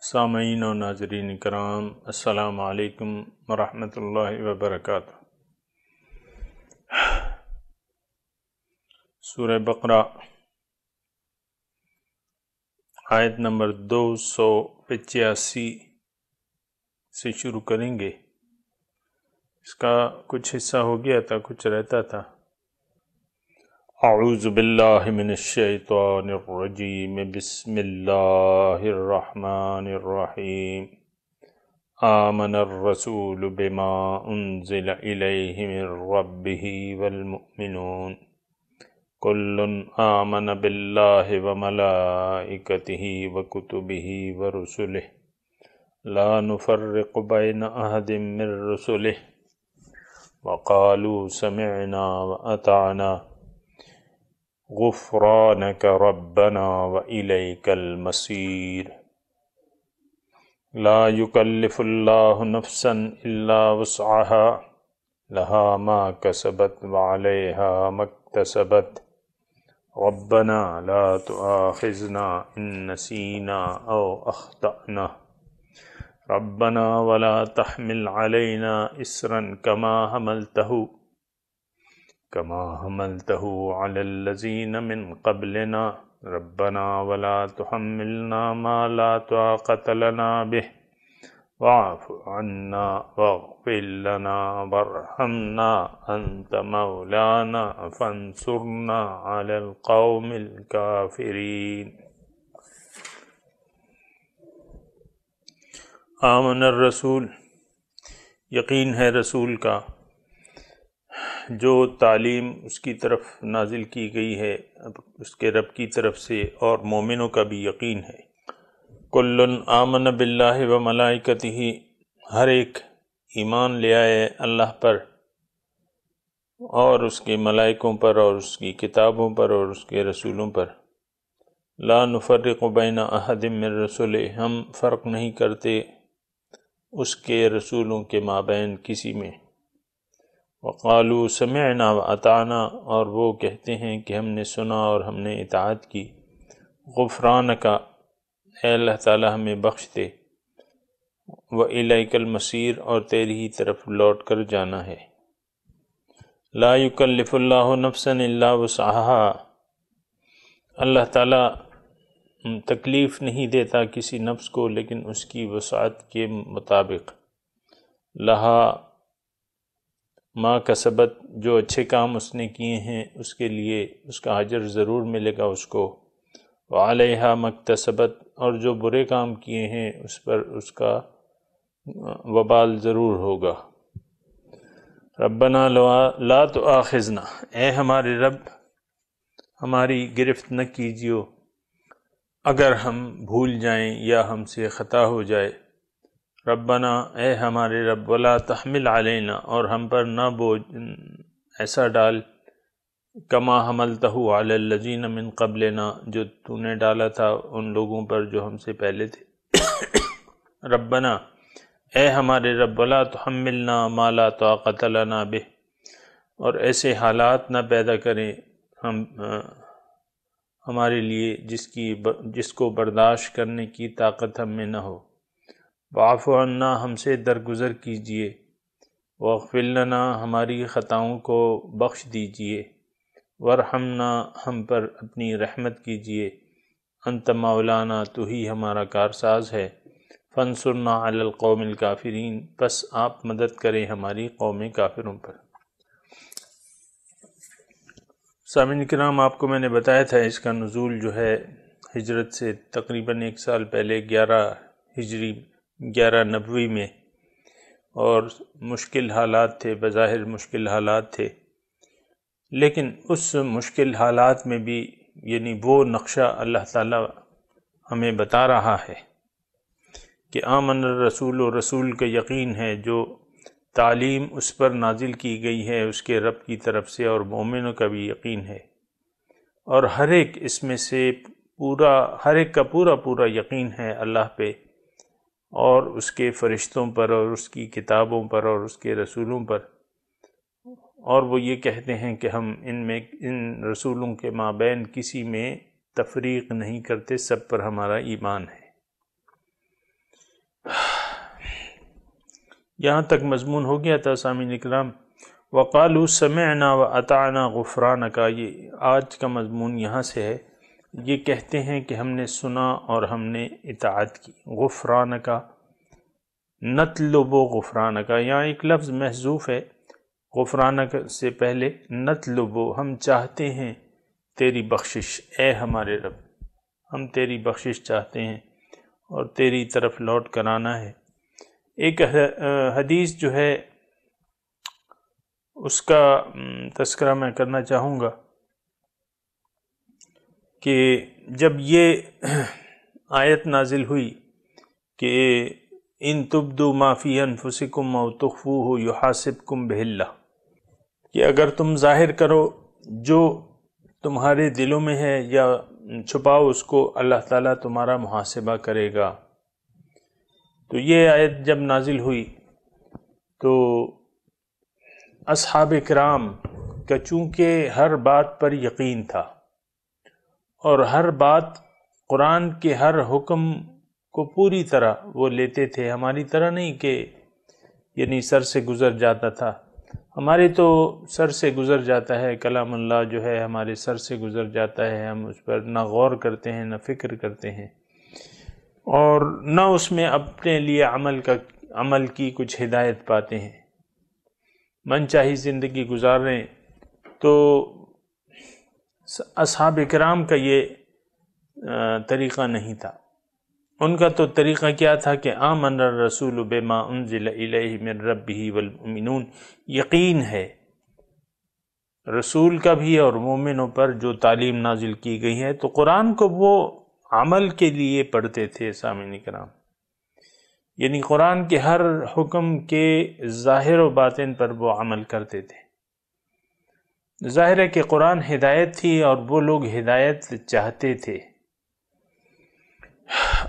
سامعین و ناظرین کرام، السلام علیکم ورحمۃ اللہ وبرکاتہ۔ سورہ بقرہ آیت نمبر 285 سے شروع کریں گے۔ اس کا کچھ حصہ ہو گیا تھا، کچھ رہتا تھا۔ اعوذ باللہ من الشیطان الرجیم، بسم اللہ الرحمن الرحیم۔ آمن الرسول بما انزل الیہ من ربہ والمؤمنون کل آمن باللہ وملائکتہ وکتبہ ورسلہ لا نفرق بین احد من رسلہ وقالوا سمعنا واطعنا غفرانک ربنا وإلیک المصیر۔ لا یکلف اللہ نفسا الا وسعها لها ما کسبت وعلیہا ما اکتسبت ربنا لا تؤاخذنا ان نسینا او اخطأنا ربنا ولا تحمل علینا اصرا كما حملته على الذين من قبلنا ربنا ولا تحملنا ما لا طاقة لنا به واعف عنا واغفر لنا وارحمنا أنت مولانا فانصرنا على القوم الكافرين۔ آمن الرسول، یقین ہے رسول کا، جو تعلیم اس کی طرف نازل کی گئی ہے اس کے رب کی طرف سے، اور مومنوں کا بھی یقین ہے۔ کل آمن باللہ و ملائکتہ، ہر ایک ایمان لے آئے اللہ پر اور اس کے ملائکوں پر اور اس کی کتابوں پر اور اس کے رسولوں پر۔ لا نفرق بین احد من رسلہ، ہم فرق نہیں کرتے اس کے رسولوں کے مابین کسی میں۔ وقالوا سمعنا واطعنا، اور وہ کہتے ہیں کہ ہم نے سنا اور ہم نے اطاعت کی۔ غفرانک، اے اللہ تعالی ہمیں بخش دے، وإلیک المصیر، اور تیری ہی طرف لوٹ کر جانا ہے۔ لا یکلف اللہ نفسا الا وسعها، اللہ تعالی تکلیف نہیں دیتا کسی نفس کو لیکن اس کی وسعت کے مطابق۔ لہا ما کسبت، جو اچھے کام اس نے کیے ہیں اس کے لیے اس کا اجر ضرور ملے گا اس کو۔ وعلیہا ما اکتسبت، اور جو برے کام کیے ہیں اس پر اس کا وبال ضرور ہوگا۔ ربنا لا تؤاخذنا، اے ہمارے رب ہماری گرفت نہ کیجیو اگر ہم بھول جائیں یا ہم سے خطا ہو جائے۔ ربنا، اے ہمارے رب، ولا تحمل علینا، اور ہم پر نہ بوجھ ایسا ڈال، کما حملتہ علی الذین من قبلنا، جو تو نے ڈالا تھا ان لوگوں پر جو ہم سے پہلے تھے۔ ربنا، اے ہمارے رب، ولا تحملنا ما لا طاقة لنا به، اور ایسے حالات نہ پیدا کریں ہمارے لیے جس کو برداشت کرنے کی طاقت ہم میں نہ ہو۔ واعف عنا، ہم سے درگزر کیجیے۔ واغفر لنا، ہماری خطاؤں کو بخش دیجیے۔ وارحمنا، ہم پر اپنی رحمت کیجیے۔ انت مولانا، تو ہی ہمارا کارساز ہے۔ فانصرنا علی القوم الکافرین، پس آپ مدد کریں ہماری قوم کافروں پر۔ سامعین کرام، آپ کو میں نے بتایا تھا اس کا نزول جو ہے ہجرت سے تقریباً 1 سال پہلے 11 ہجری 11 نبوی میں، اور مشکل حالات تھے، بظاہر مشکل حالات تھے، لیکن اس مشکل حالات میں بھی یعنی وہ نقشہ اللہ تعالی ہمیں بتا رہا ہے کہ آمن الرسول، و رسول کا یقین ہے، جو تعلیم اس پر نازل کی گئی ہے اس کے رب کی طرف سے، اور مومنوں کا بھی یقین ہے، اور ہر ایک اس میں سے ہر ایک کا پورا یقین ہے اللہ پہ اور اس کے فرشتوں پر اور اس کی کتابوں پر اور اس کے رسولوں پر، اور وہ یہ کہتے ہیں کہ ہم ان رسولوں کے مابین کسی میں تفریق نہیں کرتے، سب پر ہمارا ایمان ہے۔ یہاں تک مضمون ہو گیا تھا سامعین اکرام۔ وقالوا سمعنا واطعنا غفرانک، یہ آج کا مضمون یہاں سے ہے۔ یہ کہتے ہیں کہ ہم نے سنا اور ہم نے اطاعت کی۔ غفرانک، نطلب غفرانک، یہاں ایک لفظ محذوف ہے، غفرانک سے پہلے نطلب، ہم چاہتے ہیں تیری بخشش، اے ہمارے رب ہم تیری بخشش چاہتے ہیں اور تیری طرف لوٹ کر آنا ہے۔ ایک حدیث جو ہے اس کا تذکرہ میں کرنا چاہوں گا کہ جب یہ آیت نازل ہوئی کہ ان تبدوا ما فی انفسکم او تخفوہ یحاسبکم بہ اللہ، کہ اگر تم ظاہر کرو جو تمہارے دلوں میں ہے یا چھپاؤ اس کو، اللہ تعالیٰ تمہارا محاسبہ کرے گا۔ تو یہ آیت جب نازل ہوئی تو اصحاب کرام کا چونکہ ہر بات پر یقین تھا اور ہر بات قرآن کے ہر حکم کو پوری طرح وہ لیتے تھے، ہماری طرح نہیں کہ یعنی سر سے گزر جاتا تھا۔ ہمارے تو سر سے گزر جاتا ہے کلام اللہ، جو ہے ہمارے سر سے گزر جاتا ہے، ہم اس پر نہ غور کرتے ہیں نہ فکر کرتے ہیں، اور نہ اس میں اپنے لیے عمل کی کچھ ہدایت پاتے ہیں، من چاہی زندگی گزار رہے ہیں۔ تو اصحاب کرام کا یہ طریقہ نہیں تھا۔ ان کا تو طریقہ کیا تھا کہ آمن الرسول بما انزل الیہ من ربہ والمؤمنون، یقین ہے رسول کا بھی اور مومنوں پر جو تعلیم نازل کی گئی ہے۔ تو قرآن کو وہ عمل کے لیے پڑھتے تھے سامعین کرام، یعنی قرآن کے ہر حکم کے ظاہر و باطن پر وہ عمل کرتے تھے۔ ظاہر ہے کہ قرآن ہدایت تھی اور وہ لوگ ہدایت چاہتے تھے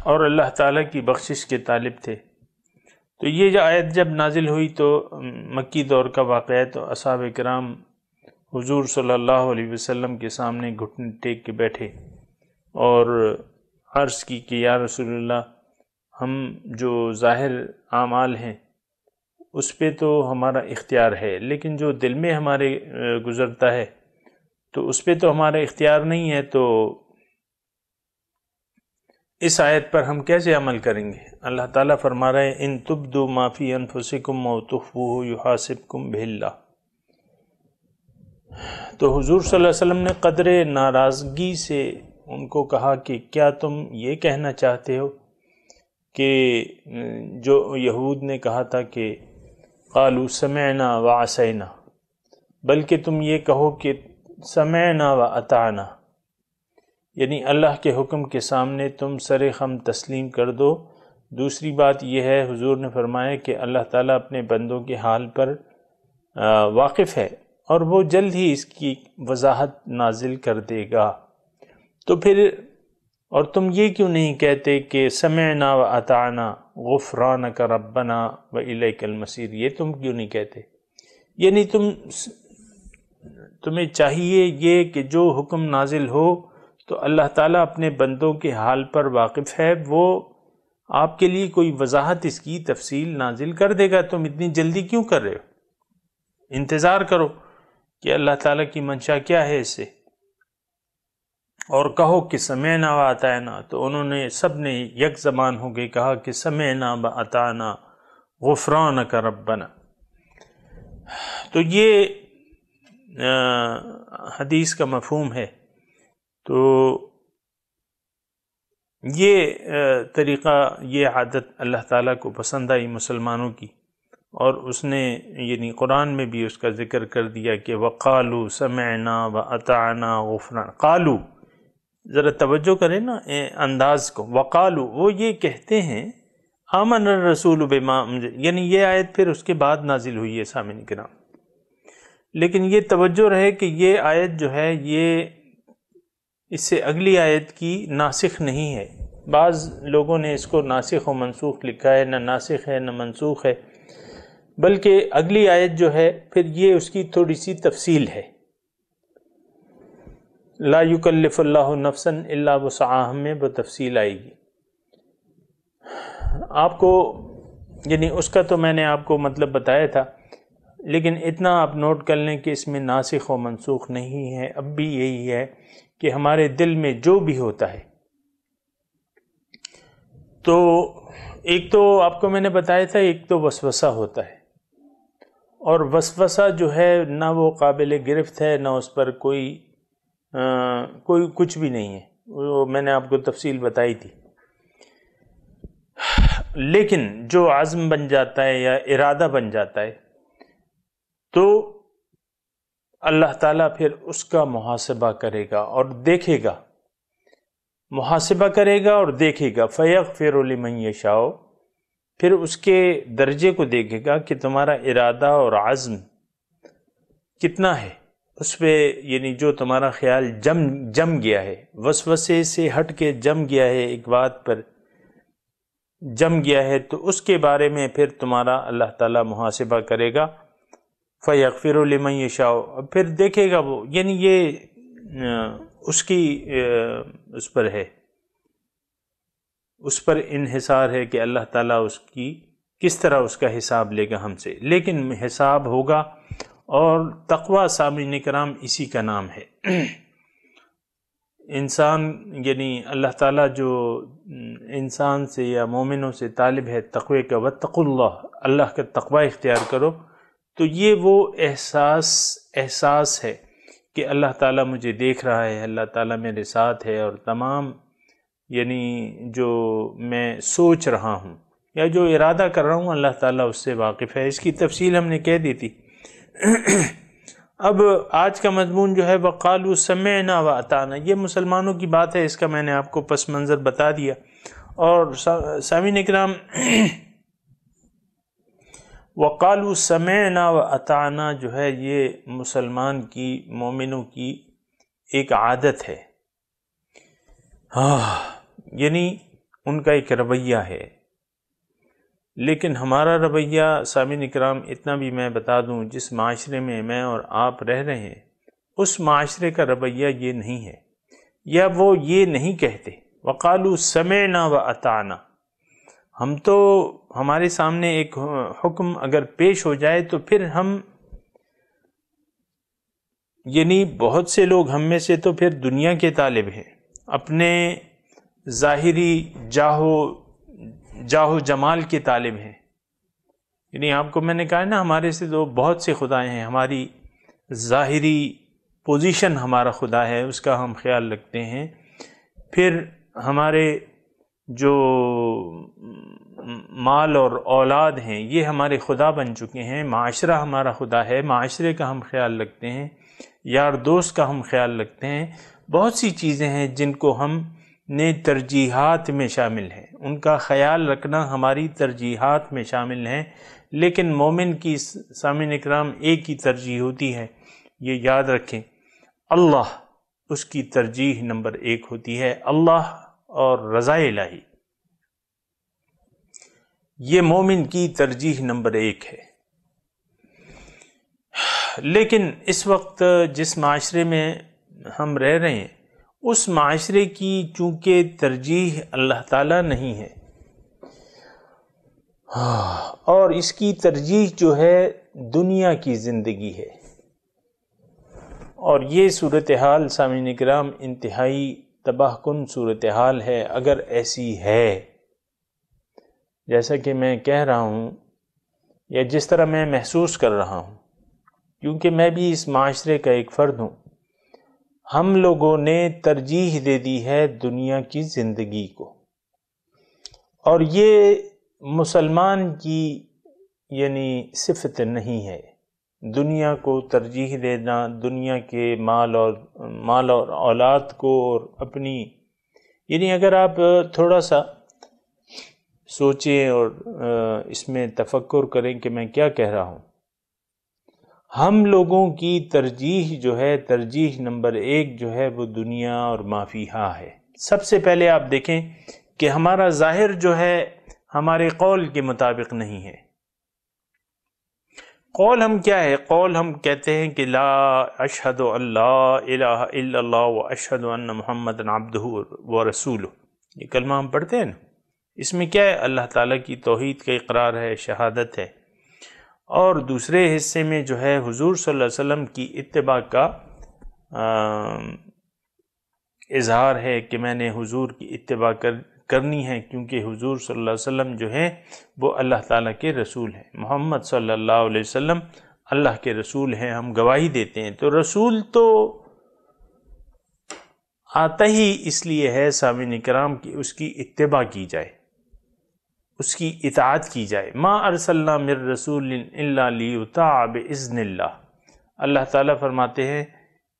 اور اللہ تعالیٰ کی بخشش کے طالب تھے۔ تو یہ جو آیت جب نازل ہوئی تو مکی دور کا واقعہ ہے، تو اصحاب کرام حضور صلی اللہ علیہ وسلم کے سامنے گھٹنے ٹیک کے بیٹھے اور عرض کی کہ یا رسول اللہ، ہم جو ظاہر اعمال ہیں اس پہ تو ہمارا اختیار ہے، لیکن جو دل میں ہمارے گزرتا ہے تو اس پہ تو ہمارا اختیار نہیں ہے، تو اس آیت پر ہم کیسے عمل کریں گے؟ اللہ تعالیٰ فرما رہے ہیں ان تبدوا ما فی انفسکم او تخفوہ یحاسبکم بہ اللہ۔ تو حضور صلی اللہ علیہ وسلم نے قدر ناراضگی سے ان کو کہا کہ کیا تم یہ کہنا چاہتے ہو کہ جو یہود نے کہا تھا کہ قالوا سمعنا وعصینا، بلکہ تم یہ کہو کہ سمعنا واطعنا، یعنی اللہ کے حکم کے سامنے تم سر خم تسلیم کر دو۔ دوسری بات یہ ہے، حضور نے فرمایا کہ اللہ تعالیٰ اپنے بندوں کے حال پر واقف ہے اور وہ جلد ہی اس کی وضاحت نازل کر دے گا۔ تو پھر اور تم یہ کیوں نہیں کہتے کہ سمعنا واطعنا غفرانک ربنا والیک المصیر، یہ تم کیوں نہیں کہتے؟ یعنی تمہیں چاہیے یہ کہ جو حکم نازل ہو تو اللہ تعالیٰ اپنے بندوں کے حال پر واقف ہے، وہ آپ کے لیے کوئی وضاحت اس کی تفصیل نازل کر دے گا، تم اتنی جلدی کیوں کر رہے ہو؟ انتظار کرو کہ اللہ تعالیٰ کی منشا کیا ہے اس سے، اور کہو کہ سمعنا واطعنا۔ تو انہوں نے سب نے یک زبان ہو کے کہا کہ سمعنا واطعنا غفرانک ربنا۔ تو یہ حدیث کا مفہوم ہے۔ تو یہ طریقہ، یہ عادت اللہ تعالیٰ کو پسند آئی مسلمانوں کی، اور اس نے یعنی قرآن میں بھی اس کا ذکر کر دیا کہ وقالوا سمعنا واطعنا غفران۔ قالوا، ذرا توجہ کریں نا انداز کو، وقالوا، وہ یہ کہتے ہیں آمن الرسول بما، یعنی یہ آیت پھر اس کے بعد نازل ہوئی ہے سامعین کرام، لیکن یہ توجہ رہے کہ یہ آیت جو ہے یہ اس سے اگلی آیت کی ناسخ نہیں ہے۔ بعض لوگوں نے اس کو ناسخ و منسوخ لکھا ہے، نہ ناسخ ہے نہ منسوخ ہے، بلکہ اگلی آیت جو ہے پھر یہ اس کی تھوڑی سی تفصیل ہے۔ لا یکلف اللہ نفسا الا وسعہا میں وہ تفصیل آئے گی۔ آپ کو یعنی اس کا تو میں نے آپ کو مطلب بتایا تھا، لیکن اتنا آپ نوٹ کر لیں کہ اس میں ناسخ و منسوخ نہیں ہے، اب بھی یہی ہے کہ ہمارے دل میں جو بھی ہوتا ہے، تو ایک تو آپ کو میں نے بتایا تھا، ایک تو وسوسہ ہوتا ہے، اور وسوسہ جو ہے نہ وہ قابل گرفت ہے، نہ اس پر کوئی کچھ بھی نہیں ہے، وہ میں نے آپ کو تفصیل بتائی تھی۔ لیکن جو عزم بن جاتا ہے یا ارادہ بن جاتا ہے تو اللہ تعالیٰ پھر اس کا محاسبہ کرے گا اور دیکھے گا، محاسبہ کرے گا اور دیکھے گا، فَيَغْفِرُ لِمَن يَشَاءُ، پھر اس کے درجے کو دیکھے گا کہ تمہارا ارادہ اور عزم کتنا ہے، اس پہ یعنی جو تمہارا خیال جم گیا ہے، وسوسے سے ہٹ کے جم گیا ہے، ایک بات پر جم گیا ہے، تو اس کے بارے میں پھر تمہارا اللہ تعالیٰ محاسبہ کرے گا، فَيَغْفِرُ لِمَن يَشَاءُ، پھر دیکھے گا وہ، یعنی یہ اس کی اس پر ہے، اس پر انحصار ہے کہ اللہ تعالیٰ اس کی کس طرح اس کا حساب لے گا ہم سے، لیکن حساب ہوگا۔ اور تقویٰ سامعین کرام اسی کا نام ہے۔ انسان یعنی اللہ تعالیٰ جو انسان سے یا مومنوں سے طالب ہے تقوی کا، واتقوا اللہ، اللہ کا تقوی اختیار کرو، تو یہ وہ احساس ہے کہ اللہ تعالیٰ مجھے دیکھ رہا ہے، اللہ تعالیٰ میرے ساتھ ہے، اور تمام یعنی جو میں سوچ رہا ہوں یا جو ارادہ کر رہا ہوں اللہ تعالیٰ اس سے واقف ہے۔ اس کی تفصیل ہم نے کہہ دی تھی۔ اب آج کا مضمون جو ہے وَقَالُوا سَمِعْنَا وَأَطَعْنَا، یہ مسلمانوں کی بات ہے، اس کا میں نے آپ کو پس منظر بتا دیا۔ اور سامعین کرام، وَقَالُوا سَمِعْنَا وَأَطَعْنَا جو ہے یہ مسلمان کی، مومنوں کی ایک عادت ہے، یعنی ان کا ایک رویہ ہے۔ لیکن ہمارا رویہ سامعین کرام، اتنا بھی میں بتا دوں، جس معاشرے میں میں اور آپ رہ رہے ہیں اس معاشرے کا رویہ یہ نہیں ہے، یا وہ یہ نہیں کہتے وَقَالُوا سَمِعْنَا وَأَطَعْنَا۔ ہم تو ہمارے سامنے ایک حکم اگر پیش ہو جائے تو پھر ہم یعنی بہت سے لوگ ہم میں سے تو پھر دنیا کے طالب ہیں، اپنے ظاہری جاہ و جمال کے طالب ہیں، یعنی آپ کو میں نے کہا نا ہمارے سے تو بہت سے خدائے ہیں، ہماری ظاہری پوزیشن ہمارا خدا ہے، اس کا ہم خیال رکھتے ہیں، پھر ہمارے جو مال اور اولاد ہیں یہ ہمارے خدا بن چکے ہیں، معاشرہ ہمارا خدا ہے، معاشرے کا ہم خیال رکھتے ہیں، یار دوست کا ہم خیال رکھتے ہیں، بہت سی چیزیں ہیں جن کو ہم نے ترجیحات میں شامل ہیں، ان کا خیال رکھنا ہماری ترجیحات میں شامل ہیں۔ لیکن مومن کی سامعین اکرام ایک ہی ترجیح ہوتی ہے، یہ یاد رکھیں، اللہ اس کی ترجیح نمبر 1 ہوتی ہے، اللہ اور رضا الہی، یہ مومن کی ترجیح نمبر 1 ہے۔ لیکن اس وقت جس معاشرے میں ہم رہ رہے ہیں اس معاشرے کی چونکہ ترجیح اللہ تعالیٰ نہیں ہے، اور اس کی ترجیح جو ہے دنیا کی زندگی ہے، اور یہ صورتحال سامعین کرام انتہائی تباہ کن صورتحال ہے اگر ایسی ہے، جیسا کہ میں کہہ رہا ہوں یا جس طرح میں محسوس کر رہا ہوں، کیونکہ میں بھی اس معاشرے کا ایک فرد ہوں۔ ہم لوگوں نے ترجیح دے دی ہے دنیا کی زندگی کو، اور یہ مسلمان کی یعنی صفت نہیں ہے، دنیا کو ترجیح دینا، دنیا کے مال اور اولاد کو، اور اپنی یعنی اگر آپ تھوڑا سا سوچیں اور اس میں تفکر کریں کہ میں کیا کہہ رہا ہوں، ہم لوگوں کی ترجیح جو ہے، ترجیح نمبر 1 جو ہے وہ دنیا اور ما فیہا ہے۔ سب سے پہلے آپ دیکھیں کہ ہمارا ظاہر جو ہے ہمارے قول کے مطابق نہیں ہے۔ قول ہم کیا ہے؟ قول ہم کہتے ہیں کہ لا اشہد ان لا الہ الا اللہ و اشہد ان محمد عبدہ و رسولہ، یہ کلمہ ہم پڑھتے ہیں نا، اس میں کیا ہے؟ اللہ تعالیٰ کی توحید کا اقرار ہے، شہادت ہے، اور دوسرے حصے میں جو ہے حضور صلی اللہ علیہ وسلم کی اتباع کا اظہار ہے کہ میں نے حضور کی اتباع کرنی ہے، کیونکہ حضور صلی اللہ علیہ وسلم جو ہیں وہ اللہ تعالیٰ کے رسول ہیں، محمد صلی اللہ علیہ وسلم اللہ کے رسول ہیں، ہم گواہی دیتے ہیں۔ تو رسول تو آتا ہی اس لیے ہے سامعین کرام کہ اس کی اتباع کی جائے، اس کی اطاعت کی جائے۔ ما ارسلنا من رسول الا لیطاع باذن اللہ، اللہ تعالیٰ فرماتے ہیں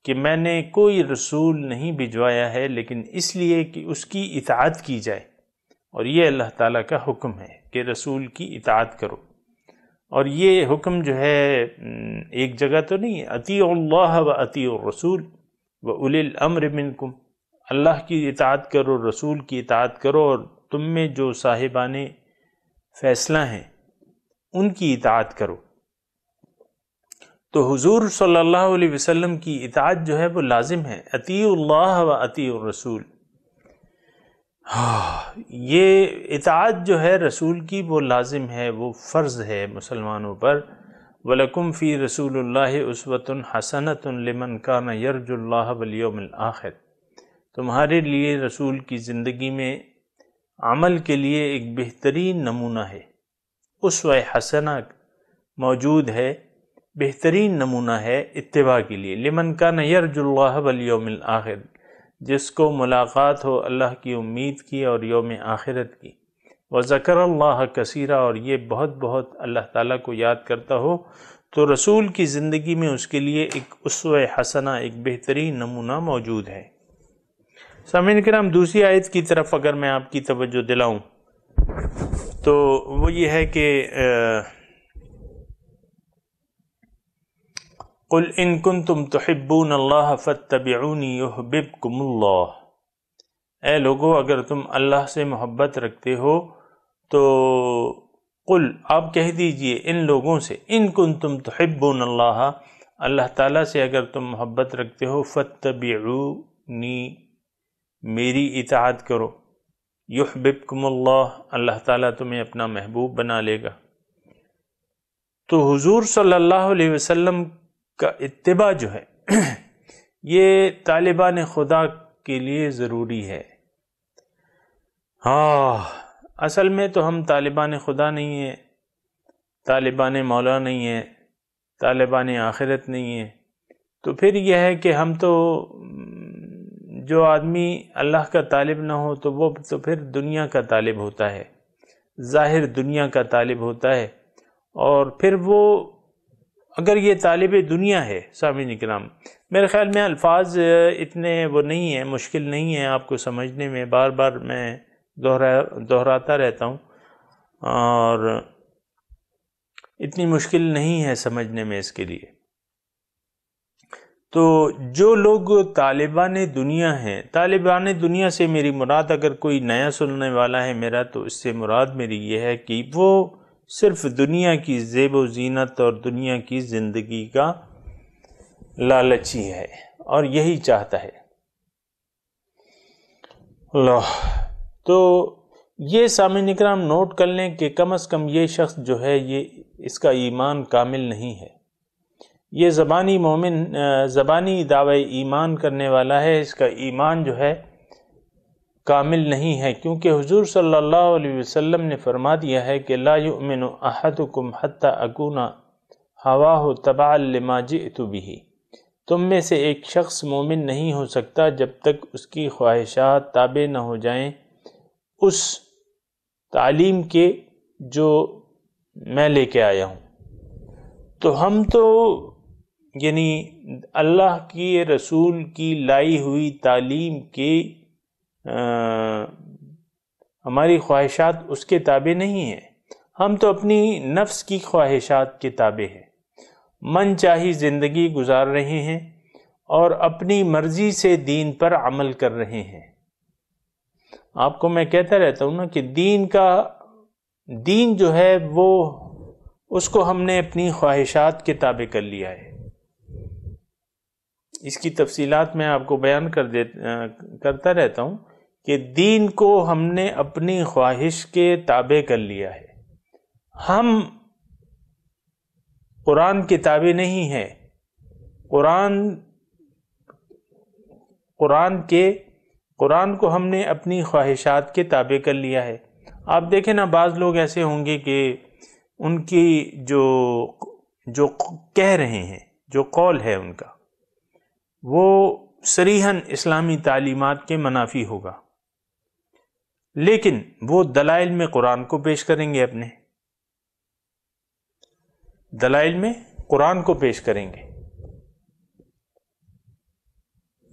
کہ میں نے کوئی رسول نہیں بھجوایا ہے لیکن اس لیے کہ اس کی اطاعت کی جائے، اور یہ اللہ تعالیٰ کا حکم ہے کہ رسول کی اطاعت کرو۔ اور یہ حکم جو ہے ایک جگہ تو نہیں ہے، اطیعوا اللہ و اطیعوا الرسول و اولی الامر منکم، اللہ کی اطاعت کرو، رسول کی اطاعت کرو، اور تم میں جو صاحبان فیصلہ ہیں ان کی اطاعت کرو۔ تو حضور صلی اللہ علیہ وسلم کی اطاعت جو ہے وہ لازم ہے، اطیعوا اللہ و اطیعوا الرسول۔ یہ اطاعت جو ہے رسول کی وہ لازم ہے، وہ فرض ہے مسلمانوں پر۔ وَلَكُمْ فِي رَسُولِ اللَّهِ أُسْوَةٌ حَسَنَةٌ لِمَنْ كَانَ يَرْجُو اللَّهَ وَالْيَوْمَ الْآخِرِ، تمہارے لیے رسول کی زندگی میں عمل کے لیے ایک بہترین نمونہ ہے، اسوہ حسنہ موجود ہے، بہترین نمونہ ہے اتباع کے لیے۔ لمن کان یرجو اللہ والیوم الآخر، جس کو ملاقات ہو اللہ کی امید کی اور یوم آخرت کی، وذکر اللہ کثیرا، اور یہ بہت بہت اللہ تعالیٰ کو یاد کرتا ہو، تو رسول کی زندگی میں اس کے لیے ایک اسوہ حسنہ، ایک بہترین نمونہ موجود ہے۔ سامعین کرام، دوسری آیت کی طرف اگر میں آپ کی توجہ دلاؤں تو وہ یہ ہے کہ قل ان کنتم تحبون اللہ فاتبعونی یحببکم اللہ، اے لوگو اگر تم اللہ سے محبت رکھتے ہو تو قل، آپ کہہ دیجئے ان لوگوں سے، ان کنتم تحبون اللہ، اللہ تعالیٰ سے اگر تم محبت رکھتے ہو، فاتبعونی، میری اطاعت کرو، یحببکم اللہ، اللہ تعالیٰ تمہیں اپنا محبوب بنا لے گا۔ تو حضور صلی اللہ علیہ وسلم کا اتباع جو ہے یہ طالبان خدا کے لیے ضروری ہے۔ اصل میں تو ہم طالبان خدا نہیں ہیں، طالبان مولا نہیں ہیں، طالبان آخرت نہیں ہیں، تو پھر یہ ہے کہ ہم تو، جو آدمی اللہ کا طالب نہ ہو تو وہ تو پھر دنیا کا طالب ہوتا ہے، ظاہر دنیا کا طالب ہوتا ہے، اور پھر وہ اگر یہ طالب دنیا ہے، سامعین کرام میرے خیال میں الفاظ اتنے وہ نہیں ہیں، مشکل نہیں ہیں آپ کو سمجھنے میں، بار بار میں دہراتا رہتا ہوں، اور اتنی مشکل نہیں ہے سمجھنے میں اس کے لیے۔ تو جو لوگ طالبان دنیا ہیں، طالبان دنیا سے میری مراد، اگر کوئی نیا سننے والا ہے میرا تو اس سے مراد میری یہ ہے کہ وہ صرف دنیا کی زیب و زینت اور دنیا کی زندگی کا لالچی ہے اور یہی چاہتا ہے۔ اللہ، تو یہ سامعین اکرام نوٹ کر لیں کہ کم از کم یہ شخص جو ہے یہ اس کا ایمان کامل نہیں ہے، یہ زبانی دعوی ایمان کرنے والا ہے، اس کا ایمان جو ہے کامل نہیں ہے، کیونکہ حضور صلی اللہ علیہ وسلم نے فرما دیا ہے کہ لا یؤمن احدکم حتی اکون ہواہ تبعا لما جئت بہ، تم میں سے ایک شخص مومن نہیں ہو سکتا جب تک اس کی خواہشات تابع نہ ہو جائیں اس تعلیم کے جو میں لے کے آیا ہوں۔ تو ہم تو یعنی اللہ کی رسول کی لائی ہوئی تعلیم کی ہماری خواہشات اس کے تابع نہیں ہیں، ہم تو اپنی نفس کی خواہشات کے تابع ہیں، من چاہی زندگی گزار رہے ہیں اور اپنی مرضی سے دین پر عمل کر رہے ہیں۔ آپ کو میں کہتا رہتا ہوں نا کہ دین جو ہے وہ اس کو ہم نے اپنی خواہشات کے تابع کر لیا ہے۔ اس کی تفصیلات میں آپ کو بیان کرتا رہتا ہوں کہ دین کو ہم نے اپنی خواہش کے تابع کر لیا ہے. ہم قرآن کے تابع نہیں ہیں. قرآن کو ہم نے اپنی خواہشات کے تابع کر لیا ہے. آپ دیکھیں نا، بعض لوگ ایسے ہوں گے کہ ان کی جو کہہ رہے ہیں، جو قول ہے ان کا، وہ صریحاً اسلامی تعلیمات کے منافی ہوگا، لیکن وہ دلائل میں قرآن کو پیش کریں گے، اپنے دلائل میں قرآن کو پیش کریں گے.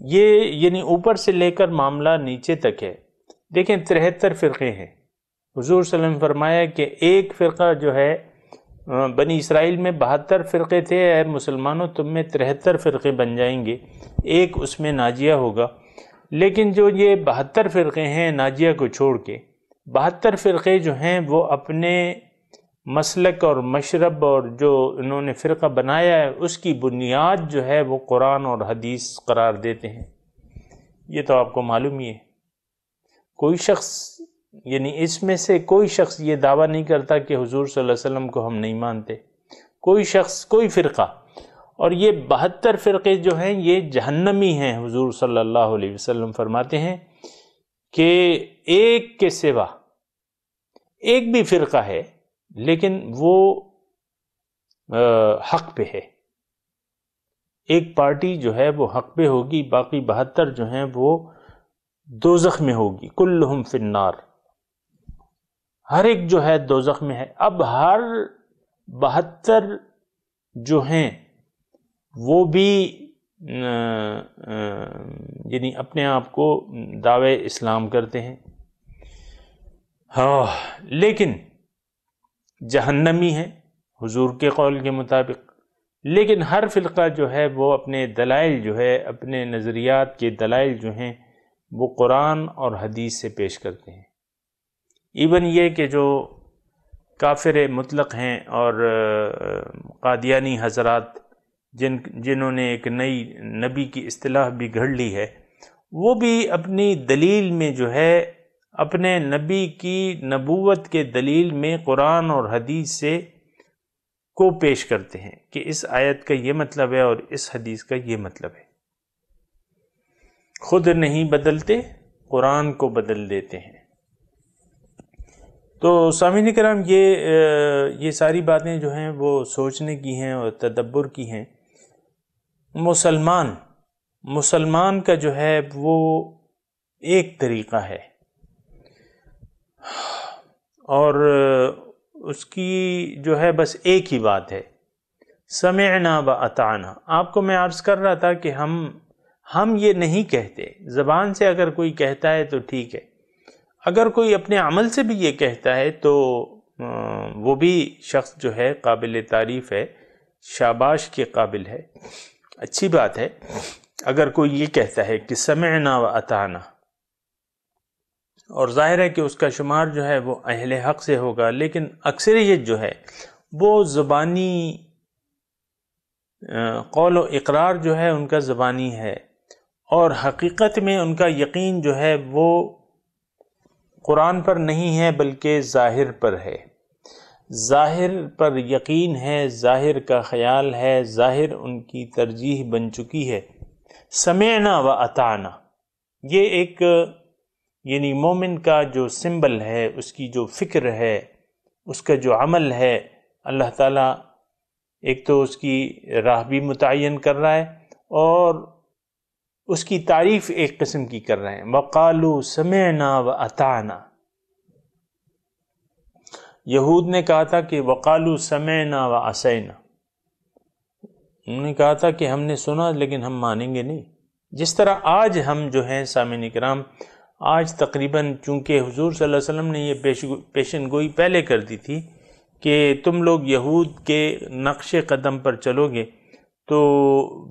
یہ یعنی اوپر سے لے کر معاملہ نیچے تک ہے. دیکھیں 73 فرقے ہیں. حضور صلی اللہ علیہ وسلم فرمایا کہ ایک فرقہ جو ہے، بنی اسرائیل میں 72 فرقے تھے، اے مسلمانوں تم میں 73 فرقے بن جائیں گے، ایک اس میں ناجیہ ہوگا. لیکن جو یہ 72 فرقے ہیں ناجیہ کو چھوڑ کے، 72 فرقے جو ہیں وہ اپنے مسلک اور مشرب اور جو انہوں نے فرقہ بنایا ہے اس کی بنیاد جو ہے وہ قرآن اور حدیث قرار دیتے ہیں. یہ تو آپ کو معلوم ہی ہے. کوئی شخص یعنی اس میں سے کوئی شخص یہ دعویٰ نہیں کرتا کہ حضور صلی اللہ علیہ وسلم کو ہم نہیں مانتے. کوئی شخص، کوئی فرقہ. اور یہ 72 فرقے جو ہیں یہ جہنمی ہیں. حضور صلی اللہ علیہ وسلم فرماتے ہیں کہ ایک کے سوا ایک بھی فرقہ ہے لیکن وہ حق پہ ہے. ایک پارٹی جو ہے وہ حق پہ ہوگی، باقی 72 جو ہیں وہ دوزخ میں ہوگی. کلہم فی النار، ہر ایک جو ہے دوزخ میں ہے. اب ہر 72 جو ہیں وہ بھی یعنی اپنے آپ کو دعوے اسلام کرتے ہیں، لیکن جہنمی ہیں حضور کے قول کے مطابق. لیکن ہر فرقہ جو ہے وہ اپنے دلائل جو ہے، اپنے نظریات کے دلائل جو ہیں وہ قرآن اور حدیث سے پیش کرتے ہیں. ایون یہ کہ جو کافر مطلق ہیں اور قادیانی حضرات جنہوں نے ایک نئی نبی کی اصطلاح بھی گھڑ لی ہے، وہ بھی اپنی دلیل میں جو ہے، اپنے نبی کی نبوت کے دلیل میں قرآن اور حدیث سے کو پیش کرتے ہیں کہ اس آیت کا یہ مطلب ہے اور اس حدیث کا یہ مطلب ہے. خود نہیں بدلتے، قرآن کو بدل دیتے ہیں. تو سامعین کرام، یہ ساری باتیں جو ہیں وہ سوچنے کی ہیں اور تدبر کی ہیں. مسلمان کا جو ہے وہ ایک طریقہ ہے اور اس کی جو ہے بس ایک ہی بات ہے، سمعنا و اطعنا. آپ کو میں عرض کر رہا تھا کہ ہم یہ نہیں کہتے. زبان سے اگر کوئی کہتا ہے تو ٹھیک ہے، اگر کوئی اپنے عمل سے بھی یہ کہتا ہے تو وہ بھی شخص جو ہے قابل تعریف ہے، شاباش کے قابل ہے، اچھی بات ہے. اگر کوئی یہ کہتا ہے کہ سمعنا و اطعنا، اور ظاہر ہے کہ اس کا شمار جو ہے وہ اہل حق سے ہوگا، لیکن اکثریت جو ہے وہ زبانی قول و اقرار جو ہے ان کا زبانی ہے، اور حقیقت میں ان کا یقین جو ہے وہ قرآن پر نہیں ہے بلکہ ظاہر پر ہے. ظاہر پر یقین ہے، ظاہر کا خیال ہے، ظاہر ان کی ترجیح بن چکی ہے. سمعنا و اطعنا، یہ ایک یعنی مومن کا جو سمبل ہے، اس کی جو فکر ہے، اس کا جو عمل ہے، اللہ تعالیٰ ایک تو اس کی راہ بھی متعین کر رہا ہے اور اس کی تعریف ایک قسم کی کر رہے ہیں. وَقَالُوا سَمِعْنَا وَأَطَعْنَا. یہود نے کہا تھا کہ وَقَالُوا سَمِعْنَا وَعَصَيْنَا، انہوں نے کہا تھا کہ ہم نے سنا لیکن ہم مانیں گے نہیں. جس طرح آج ہم جو ہیں سامعین کرام، آج تقریباً چونکہ حضور صلی اللہ علیہ وسلم نے یہ پیشن گوئی پہلے کر دی تھی کہ تم لوگ یہود کے نقش قدم پر چلو گے، تو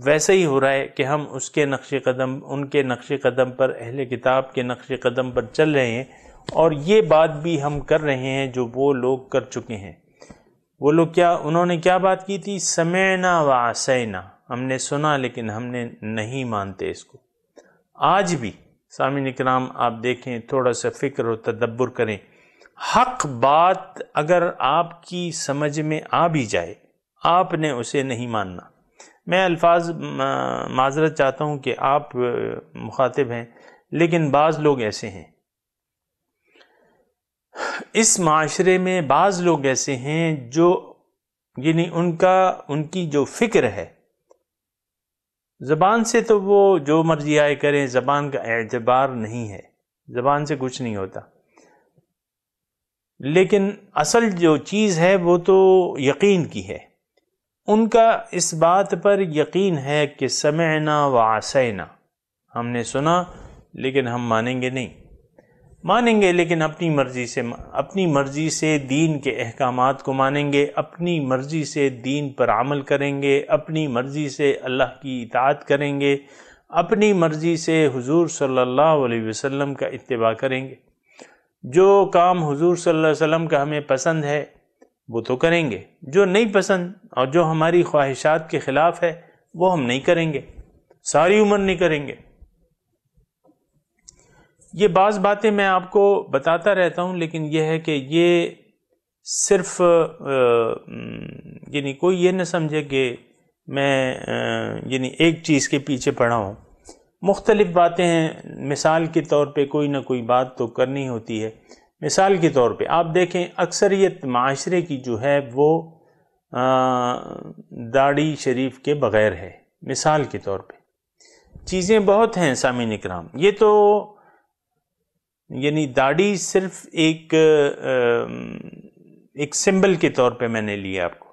ویسا ہی ہو رہا ہے کہ ہم اس کے نقش قدم، ان کے نقش قدم پر، اہل کتاب کے نقش قدم پر چل رہے ہیں، اور یہ بات بھی ہم کر رہے ہیں جو وہ لوگ کر چکے ہیں. وہ لوگ انہوں نے کیا بات کی تھی؟ سمعنا وعصینا، ہم نے سنا لیکن ہم نے نہیں مانتے اس کو. آج بھی سامعین اکرام آپ دیکھیں، تھوڑا سا فکر و تدبر کریں، حق بات اگر آپ کی سمجھ میں آ بھی جائے آپ نے اسے نہیں ماننا۔ میں الفاظ معذرت چاہتا ہوں کہ آپ مخاطب ہیں، لیکن بعض لوگ ایسے ہیں، اس معاشرے میں بعض لوگ ایسے ہیں جو یعنی ان کی جو فکر ہے، زبان سے تو وہ جو مرضی آئے کریں، زبان کا اعتبار نہیں ہے، زبان سے کچھ نہیں ہوتا، لیکن اصل جو چیز ہے وہ تو یقین کی ہے۔ ان کا اس بات پر یقین ہے کہ سمعنا وعصینا، ہم نے سنا لیکن ہم مانیں گے نہیں، مانیں گے لیکن اپنی مرضی سے دین کے احکامات کو مانیں گے، اپنی مرضی سے دین پر عمل کریں گے، اپنی مرضی سے اللہ کی اطاعت کریں گے، اپنی مرضی سے حضور صلی اللہ علیہ وسلم کا اتباع کریں گے۔ جو کام حضور صلی اللہ علیہ وسلم کا ہمیں پسند ہے وہ تو کریں گے، جو نہیں پسند اور جو ہماری خواہشات کے خلاف ہے وہ ہم نہیں کریں گے، ساری عمر نہیں کریں گے۔ یہ بعض باتیں میں آپ کو بتاتا رہتا ہوں، لیکن یہ ہے کہ یہ صرف یعنی کوئی یہ نہ سمجھے کہ میں یعنی ایک چیز کے پیچھے پڑا ہوں، مختلف باتیں ہیں، مثال کے طور پہ کوئی نہ کوئی بات تو کرنی ہوتی ہے۔ مثال کے طور پہ آپ دیکھیں، اکثریت معاشرے کی جو ہے وہ داڑھی شریف کے بغیر ہے۔ مثال کے طور پہ چیزیں بہت ہیں سامعین اکرام، یہ تو یعنی داڑھی صرف ایک سمبل کے طور پہ میں نے لیا آپ کو،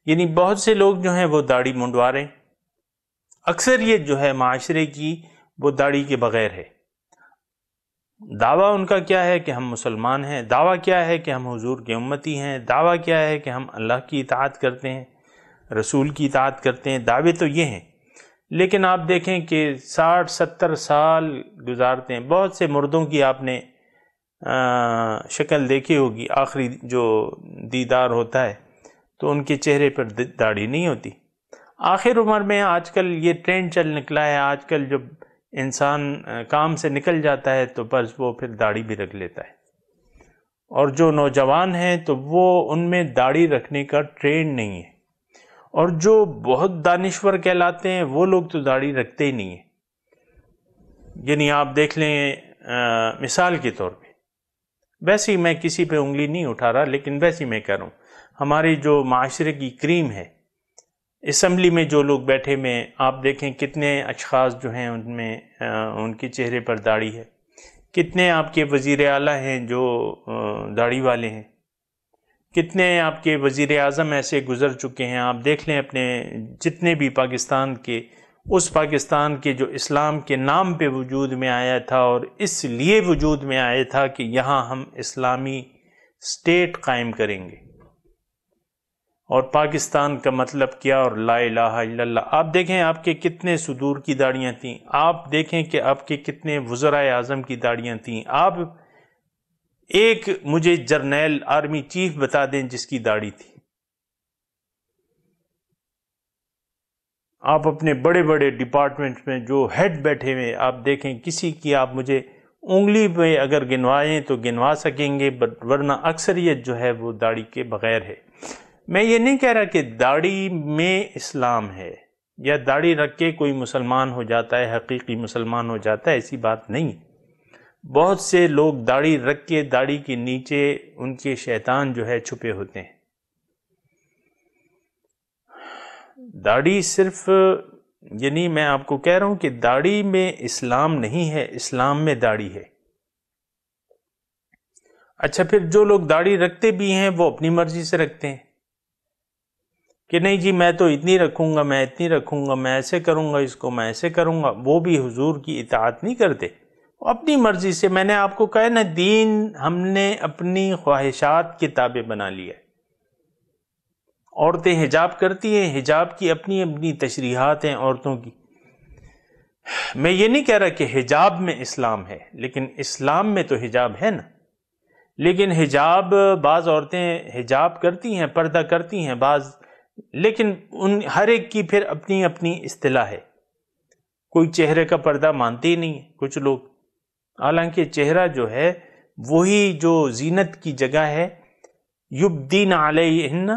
یعنی بہت سے لوگ جو ہیں وہ داڑھی منڈوا رہے ہیں، اکثریت جو ہے معاشرے کی وہ داڑھی کے بغیر ہے۔ دعویٰ ان کا کیا ہے کہ ہم مسلمان ہیں، دعویٰ کیا ہے کہ ہم حضور کے امتی ہیں، دعویٰ کیا ہے کہ ہم اللہ کی اطاعت کرتے ہیں، رسول کی اطاعت کرتے ہیں، دعوے تو یہ ہیں، لیکن آپ دیکھیں کہ 60-70 سال گزارتے ہیں۔ بہت سے مردوں کی آپ نے شکل دیکھی ہوگی، آخری جو دیدار ہوتا ہے تو ان کے چہرے پر داڑھی نہیں ہوتی۔ آخر عمر میں آج کل یہ ٹرینڈ چل نکلا ہے، آج کل جب انسان کام سے نکل جاتا ہے تو بس وہ پھر داڑھی بھی رکھ لیتا ہے، اور جو نوجوان ہیں تو وہ ان میں داڑھی رکھنے کا ٹرینڈ نہیں ہے، اور جو بہت دانشور کہلاتے ہیں وہ لوگ تو داڑھی رکھتے ہی نہیں ہیں۔ یعنی آپ دیکھ لیں مثال کے طور پہ، ویسے ہی میں کسی پہ انگلی نہیں اٹھا رہا، لیکن ویسے ہی میں کہہ رہا ہوں، ہماری جو معاشرے کی کریم ہے، اسمبلی میں جو لوگ بیٹھے میں آپ دیکھیں کتنے اشخاص جو ہیں ان میں ان کے چہرے پر داڑھی ہے، کتنے آپ کے وزیر اعلیٰ ہیں جو داڑھی والے ہیں، کتنے آپ کے وزیر اعظم ایسے گزر چکے ہیں۔ آپ دیکھ لیں اپنے جتنے بھی پاکستان کے جو اسلام کے نام پہ وجود میں آیا تھا، اور اس لیے وجود میں آیا تھا کہ یہاں ہم اسلامی اسٹیٹ قائم کریں گے، اور پاکستان کا مطلب کیا، اور لا الہ الا اللہ۔ آپ دیکھیں آپ کے کتنے صدور کی داڑیاں تھیں، آپ دیکھیں کہ آپ کے کتنے وزرائے اعظم کی داڑیاں تھیں۔ آپ ایک مجھے جرنیل آرمی چیف بتا دیں جس کی داڑھی تھی۔ آپ اپنے بڑے بڑے ڈپارٹمنٹ میں جو ہیڈ بیٹھے ہوئے آپ دیکھیں، کسی کی آپ مجھے انگلی پہ اگر گنوائیں تو گنوا سکیں گے، ورنہ اکثریت جو ہے وہ داڑھی کے بغیر ہے۔ میں یہ نہیں کہہ رہا کہ داڑھی میں اسلام ہے، یا داڑھی رکھ کے کوئی مسلمان ہو جاتا ہے، حقیقی مسلمان ہو جاتا ہے، ایسی بات نہیں۔ بہت سے لوگ داڑھی رکھ کے داڑھی کے نیچے ان کے شیطان جو ہے چھپے ہوتے ہیں۔ داڑھی صرف یعنی میں آپ کو کہہ رہا ہوں کہ داڑھی میں اسلام نہیں ہے، اسلام میں داڑھی ہے۔ اچھا، پھر جو لوگ داڑھی رکھتے بھی ہیں وہ اپنی مرضی سے رکھتے ہیں کہ نہیں جی میں تو اتنی رکھوں گا، میں اتنی رکھوں گا، میں ایسے کروں گا، اس کو میں ایسے کروں گا۔ وہ بھی حضور کی اطاعت نہیں کرتے، وہ اپنی مرضی سے۔ میں نے آپ کو کہا نا، دین ہم نے اپنی خواہشات کے تابع بنا لیا ہے۔ عورتیں حجاب کرتی ہیں، حجاب کی اپنی اپنی تشریحات ہیں عورتوں کی۔ میں یہ نہیں کہہ رہا کہ حجاب میں اسلام ہے، لیکن اسلام میں تو حجاب ہے نا۔ لیکن حجاب، بعض عورتیں حجاب کرتی ہیں، پردہ کرتی ہیں، بعض، لیکن ہر ایک کی پھر اپنی اپنی اصطلاح ہے۔ کوئی چہرے کا پردہ مانتے ہی نہیں ہے کچھ لوگ، حالانکہ چہرہ جو ہے وہی جو زینت کی جگہ ہے. یبدین علیہن،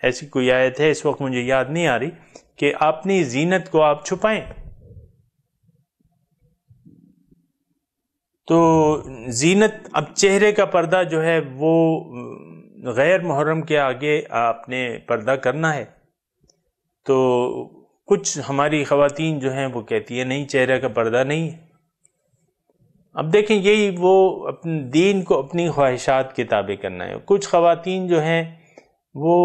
ایسی کوئی آیت ہے اس وقت مجھے یاد نہیں آ رہی، کہ اپنی زینت کو آپ چھپائیں. تو زینت، اب چہرے کا پردہ جو ہے وہ غیر محرم کے آگے آپ نے پردہ کرنا ہے. تو کچھ ہماری خواتین جو ہیں وہ کہتی ہیں نہیں چہرے کا پردہ نہیں ہے. اب دیکھیں یہی وہ اپنے دین کو اپنی خواہشات کے تابع کرنا ہے. کچھ خواتین جو ہیں وہ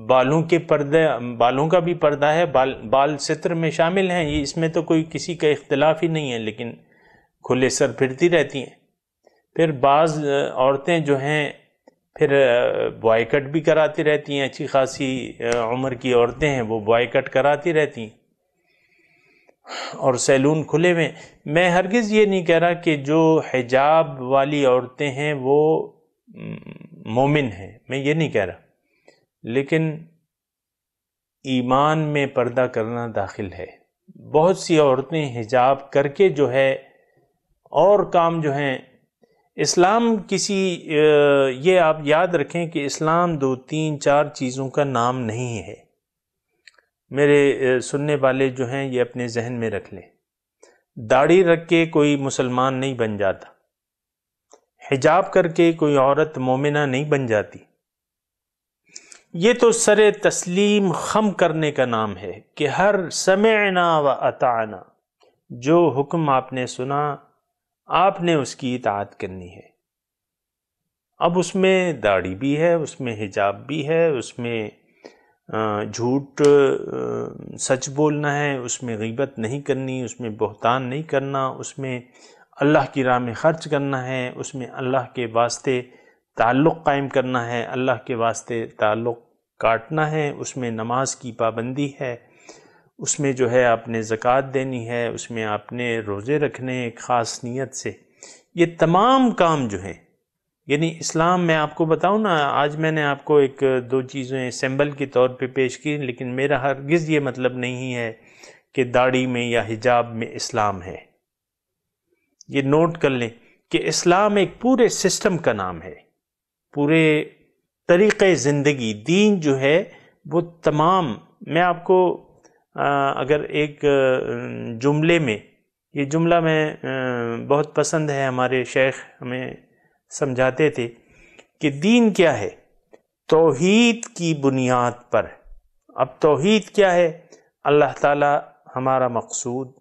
بالوں کے پردے، بالوں کا بھی پردہ ہے، بال ستر میں شامل ہیں، یہ اس میں تو کوئی کسی کا اختلاف ہی نہیں ہے، لیکن کھلے سر پھرتی رہتی ہیں. پھر بعض عورتیں جو ہیں پھر بوائے کٹ بھی کراتی رہتی ہیں، اچھی خاصی عمر کی عورتیں ہیں وہ بوائے کٹ کراتی رہتی ہیں اور سیلون کھلے ہوئے. میں ہرگز یہ نہیں کہہ رہا کہ جو حجاب والی عورتیں ہیں وہ مومن ہیں، میں یہ نہیں کہہ رہا، لیکن ایمان میں پردہ کرنا داخل ہے. بہت سی عورتیں حجاب کر کے جو ہے اور کام جو ہیں، اسلام کسی یہ آپ یاد رکھیں کہ اسلام 2 3 4 چیزوں کا نام نہیں ہے. میرے سننے والے جو ہیں یہ اپنے ذہن میں رکھ لیں. داڑھی رکھ کے کوئی مسلمان نہیں بن جاتا، حجاب کر کے کوئی عورت مومنہ نہیں بن جاتی. یہ تو سر تسلیم خم کرنے کا نام ہے کہ ہر سمعنا و اطعنا، جو حکم آپ نے سنا آپ نے اس کی اطاعت کرنی ہے. اب اس میں داڑھی بھی ہے، اس میں حجاب بھی ہے، اس میں جھوٹ سچ بولنا ہے، اس میں غیبت نہیں کرنی، اس میں بہتان نہیں کرنا، اس میں اللہ کی راہ میں خرچ کرنا ہے، اس میں اللہ کے واسطے تعلق قائم کرنا ہے، اللہ کے واسطے تعلق کاٹنا ہے، اس میں نماز کی پابندی ہے، اس میں جو ہے آپ نے زکوٰۃ دینی ہے، اس میں آپ نے روزے رکھنے ایک خاص نیت سے. یہ تمام کام جو ہیں، یعنی اسلام، میں آپ کو بتاؤں نا، آج میں نے آپ کو 1 2 چیزیں سمبل کے طور پہ پیش کی، لیکن میرا ہرگز یہ مطلب نہیں ہے کہ داڑھی میں یا حجاب میں اسلام ہے. یہ نوٹ کر لیں کہ اسلام ایک پورے سسٹم کا نام ہے، پورے طریقے زندگی. دین جو ہے وہ تمام، میں آپ کو اگر ایک جملے میں، یہ جملہ میں بہت پسند ہے، ہمارے شیخ ہمیں سمجھاتے تھے کہ دین کیا ہے؟ توحید کی بنیاد پر. اب توحید کیا ہے؟ اللہ تعالی ہمارا مقصود،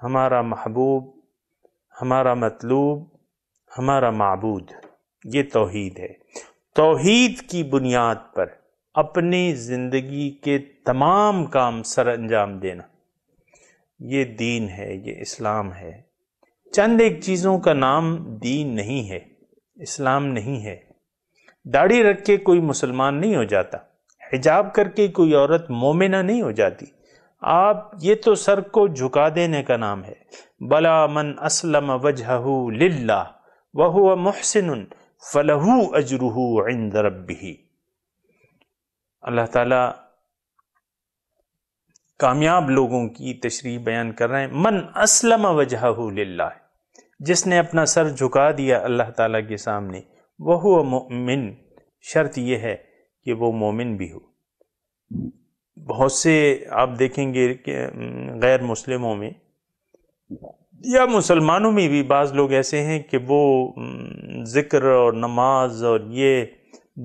ہمارا محبوب، ہمارا مطلوب، ہمارا معبود، یہ توحید ہے. توحید کی بنیاد پر اپنی زندگی کے تمام کام سر انجام دینا، یہ دین ہے، یہ اسلام ہے. چند ایک چیزوں کا نام دین نہیں ہے، اسلام نہیں ہے. داڑھی رکھ کے کوئی مسلمان نہیں ہو جاتا، حجاب کر کے کوئی عورت مومنہ نہیں ہو جاتی. آپ، یہ تو سر کو جھکا دینے کا نام ہے. بلا من اسلم وجہہ للہ وہو محسن فلہ اجرہ عند ربہ. اللہ تعالیٰ کامیاب لوگوں کی تشریح بیان کر رہے ہیں. من اسلم وجہہ للہ، جس نے اپنا سر جھکا دیا اللہ تعالیٰ کے سامنے، وہو مؤمن، شرط یہ ہے کہ وہ مومن بھی ہو. بہت سے آپ دیکھیں گے کہ غیر مسلموں میں یا مسلمانوں میں بھی بعض لوگ ایسے ہیں کہ وہ ذکر اور نماز اور یہ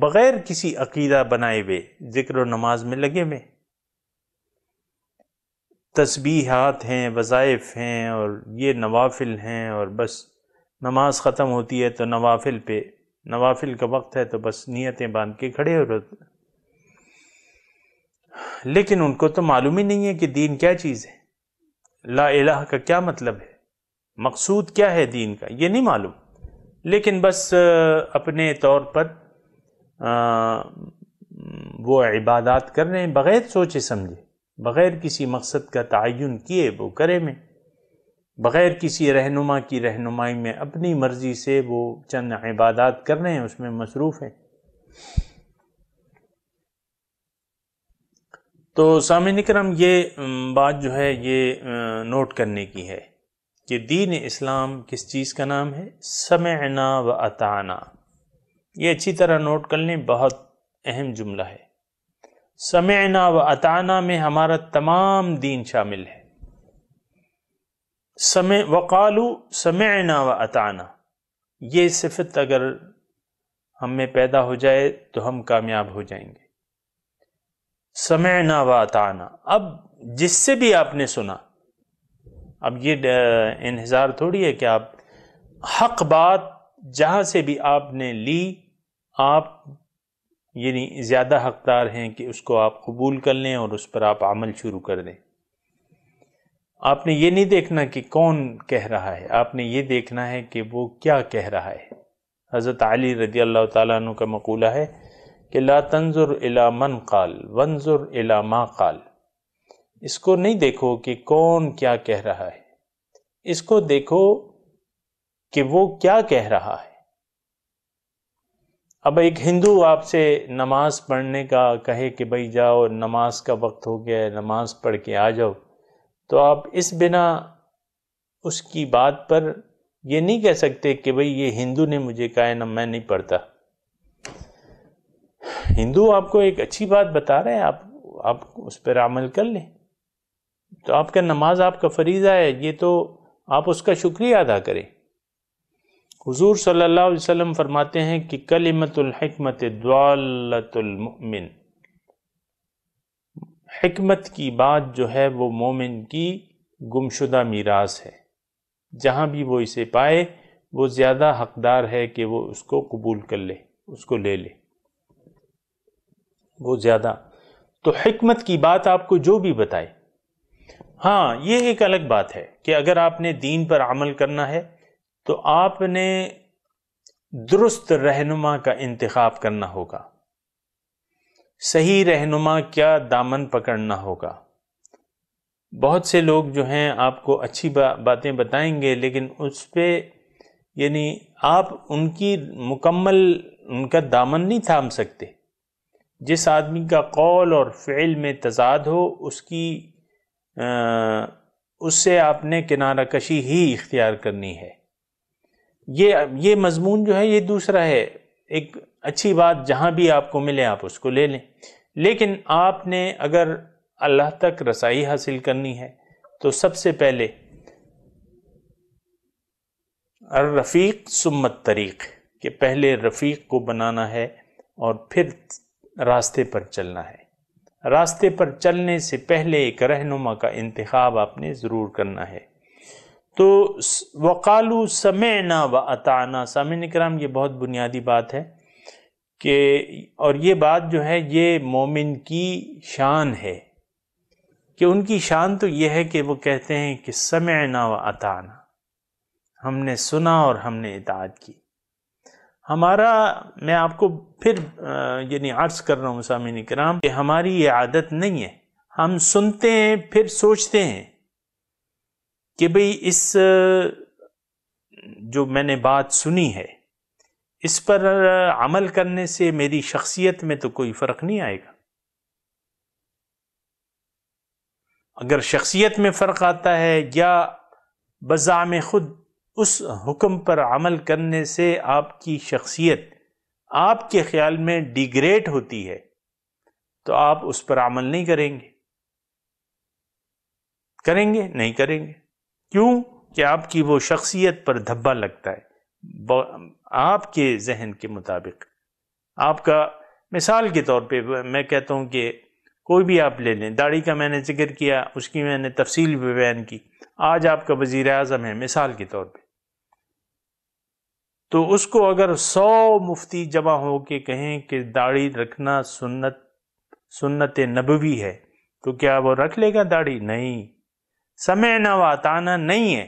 بغیر کسی عقیدہ بنائے ہوئے ذکر و نماز میں لگے ہوئے، تسبیحات ہیں، وظائف ہیں، اور یہ نوافل ہیں، اور بس نماز ختم ہوتی ہے تو نوافل کا وقت ہے تو بس نیتیں باندھ کے کھڑے ہو رہتے. لیکن ان کو تو معلوم ہی نہیں ہے کہ دین کیا چیز ہے، لا الہ کا کیا مطلب ہے، مقصود کیا ہے دین کا، یہ نہیں معلوم. لیکن بس اپنے طور پر وہ عبادات کر رہے ہیں بغیر سوچے سمجھے، بغیر کسی مقصد کا تعین کیے وہ کرے میں، بغیر کسی رہنما کی رہنمائی میں اپنی مرضی سے وہ چند عبادات کر رہے ہیں، اس میں مصروف ہیں. تو سامعین کرام یہ بات جو ہے یہ نوٹ کرنے کی ہے کہ دین اسلام کس چیز کا نام ہے؟ سمعنا و اطعنا. یہ اچھی طرح نوٹ کر لیں، بہت اہم جملہ ہے. سمعنا و اطعنا میں ہمارا تمام دین شامل ہے. وقالوا سمعنا و اطعنا، یہ صفت اگر ہم میں پیدا ہو جائے تو ہم کامیاب ہو جائیں گے. سمعنا و اطعنا. اب جس سے بھی آپ نے سنا، اب یہ انحصار تھوڑی ہے کہ آپ حق بات جہاں سے بھی آپ نے لی، آپ یعنی زیادہ حقدار ہیں کہ اس کو آپ قبول کر لیں اور اس پر آپ عمل شروع کر دیں. آپ نے یہ نہیں دیکھنا کہ کون کہہ رہا ہے، آپ نے یہ دیکھنا ہے کہ وہ کیا کہہ رہا ہے. حضرت علی رضی اللہ تعالیٰ عنہ کا مقولہ ہے کہ لا تنظر الی من قال وانظر الی ما قال. اس کو نہیں دیکھو کہ کون کیا کہہ رہا ہے، اس کو دیکھو کہ وہ کیا کہہ رہا ہے. اب ایک ہندو آپ سے نماز پڑھنے کا کہے کہ بھائی جاؤ نماز کا وقت ہو گیا ہے، نماز پڑھ کے آ جاؤ، تو آپ اس بنا اس کی بات پر یہ نہیں کہہ سکتے کہ بھئی یہ ہندو نے مجھے کہا ہے نہ میں نہیں پڑھتا. ہندو آپ کو ایک اچھی بات بتا رہے ہیں، آپ اس پر عمل کر لیں، تو آپ کا نماز آپ کا فریضہ ہے، یہ تو آپ اس کا شکریہ ادا کریں. حضور صلی اللہ علیہ وسلم فرماتے ہیں کہ کلمۃ الحکمت ضالۃ المؤمن. حکمت کی بات جو ہے وہ مومن کی گمشدہ میراث ہے. جہاں بھی وہ اسے پائے وہ زیادہ حقدار ہے کہ وہ اس کو قبول کر لے، اس کو لے لے، وہ زیادہ. تو حکمت کی بات آپ کو جو بھی بتائے. ہاں یہ ایک الگ بات ہے کہ اگر آپ نے دین پر عمل کرنا ہے تو آپ نے درست رہنما کا انتخاب کرنا ہوگا. صحیح رہنما کیا دامن پکڑنا ہوگا. بہت سے لوگ جو ہیں آپ کو اچھی باتیں بتائیں گے، لیکن اس پہ یعنی آپ ان کی مکمل ان کا دامن نہیں تھام سکتے. جس آدمی کا قول اور فعل میں تضاد ہو اس سے آپ نے کنارہ کشی ہی اختیار کرنی ہے. یہ مضمون جو ہے یہ دوسرا ہے. ایک اچھی بات جہاں بھی آپ کو ملے آپ اس کو لے لیں، لیکن آپ نے اگر اللہ تک رسائی حاصل کرنی ہے تو سب سے پہلے الرفیق ثم الطریق، کہ پہلے رفیق کو بنانا ہے اور پھر راستے پر چلنا ہے. راستے پر چلنے سے پہلے ایک رہنما کا انتخاب آپ نے ضرور کرنا ہے. تو وقالوا سمعنا و اطعنا، سامعین کرام یہ بہت بنیادی بات ہے کہ اور یہ بات جو ہے یہ مومن کی شان ہے کہ ان کی شان تو یہ ہے کہ وہ کہتے ہیں کہ سمعنا و اطعنا، ہم نے سنا اور ہم نے اطاعت کی. میں آپ کو پھر یعنی عرض کر رہا ہوں سامعین کرام کہ ہماری یہ عادت نہیں ہے. ہم سنتے ہیں پھر سوچتے ہیں کہ بھئی اس جو میں نے بات سنی ہے اس پر عمل کرنے سے میری شخصیت میں تو کوئی فرق نہیں آئے گا. اگر شخصیت میں فرق آتا ہے یا بزعم خود اس حکم پر عمل کرنے سے آپ کی شخصیت آپ کے خیال میں ڈیگریڈ ہوتی ہے تو آپ اس پر عمل نہیں کریں گے. کریں گے؟ نہیں کریں گے. کیوں؟ کہ آپ کی وہ شخصیت پر دھبا لگتا ہے آپ کے ذہن کے مطابق. آپ کا مثال کے طور پہ میں کہتا ہوں کہ کوئی بھی آپ لے لیں، داڑھی کا میں نے ذکر کیا، اس کی میں نے تفصیل بھی بیان کی. آج آپ کا وزیر اعظم ہے مثال کے طور پہ، تو اس کو اگر 100 مفتی جمع ہو کے کہیں کہ داڑھی رکھنا سنت نبوی ہے تو کیا وہ رکھ لے گا داڑھی؟ نہیں. سمعنا و اطعنا نہیں ہے.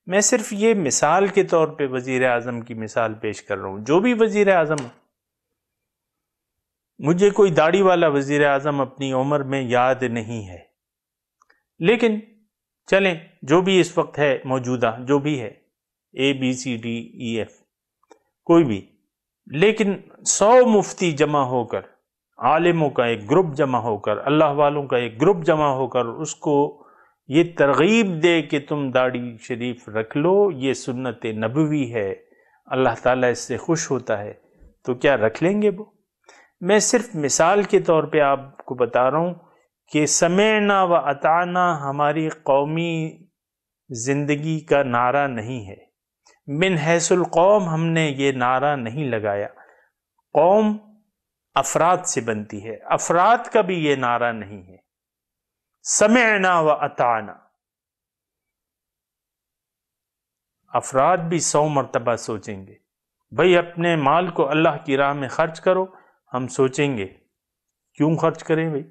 میں صرف یہ مثال کے طور پہ وزیر اعظم کی مثال پیش کر رہا ہوں. جو بھی وزیر اعظم، مجھے کوئی داڑھی والا وزیر اعظم اپنی عمر میں یاد نہیں ہے، لیکن چلیں جو بھی اس وقت ہے موجودہ، جو بھی ہے ABCDEF کوئی بھی، لیکن 100 مفتی جمع ہو کر عالموں کا ایک گروپ جمع ہو کر، اللہ والوں کا ایک گروپ جمع ہو کر اس کو یہ ترغیب دے کہ تم داڑھی شریف رکھ لو، یہ سنت نبوی ہے، اللہ تعالیٰ اس سے خوش ہوتا ہے، تو کیا رکھ لیں گے وہ؟ میں صرف مثال کے طور پہ آپ کو بتا رہا ہوں کہ سمعنا و اطعنا ہماری قومی زندگی کا نعرہ نہیں ہے، من حیث القوم ہم نے یہ نعرہ نہیں لگایا۔ قوم افراد سے بنتی ہے، افراد کا بھی یہ نعرہ نہیں ہے۔ سمعنا و اطعنا، افراد بھی 100 مرتبہ سوچیں گے، بھئی اپنے مال کو اللہ کی راہ میں خرچ کرو، ہم سوچیں گے کیوں خرچ کریں بھئی،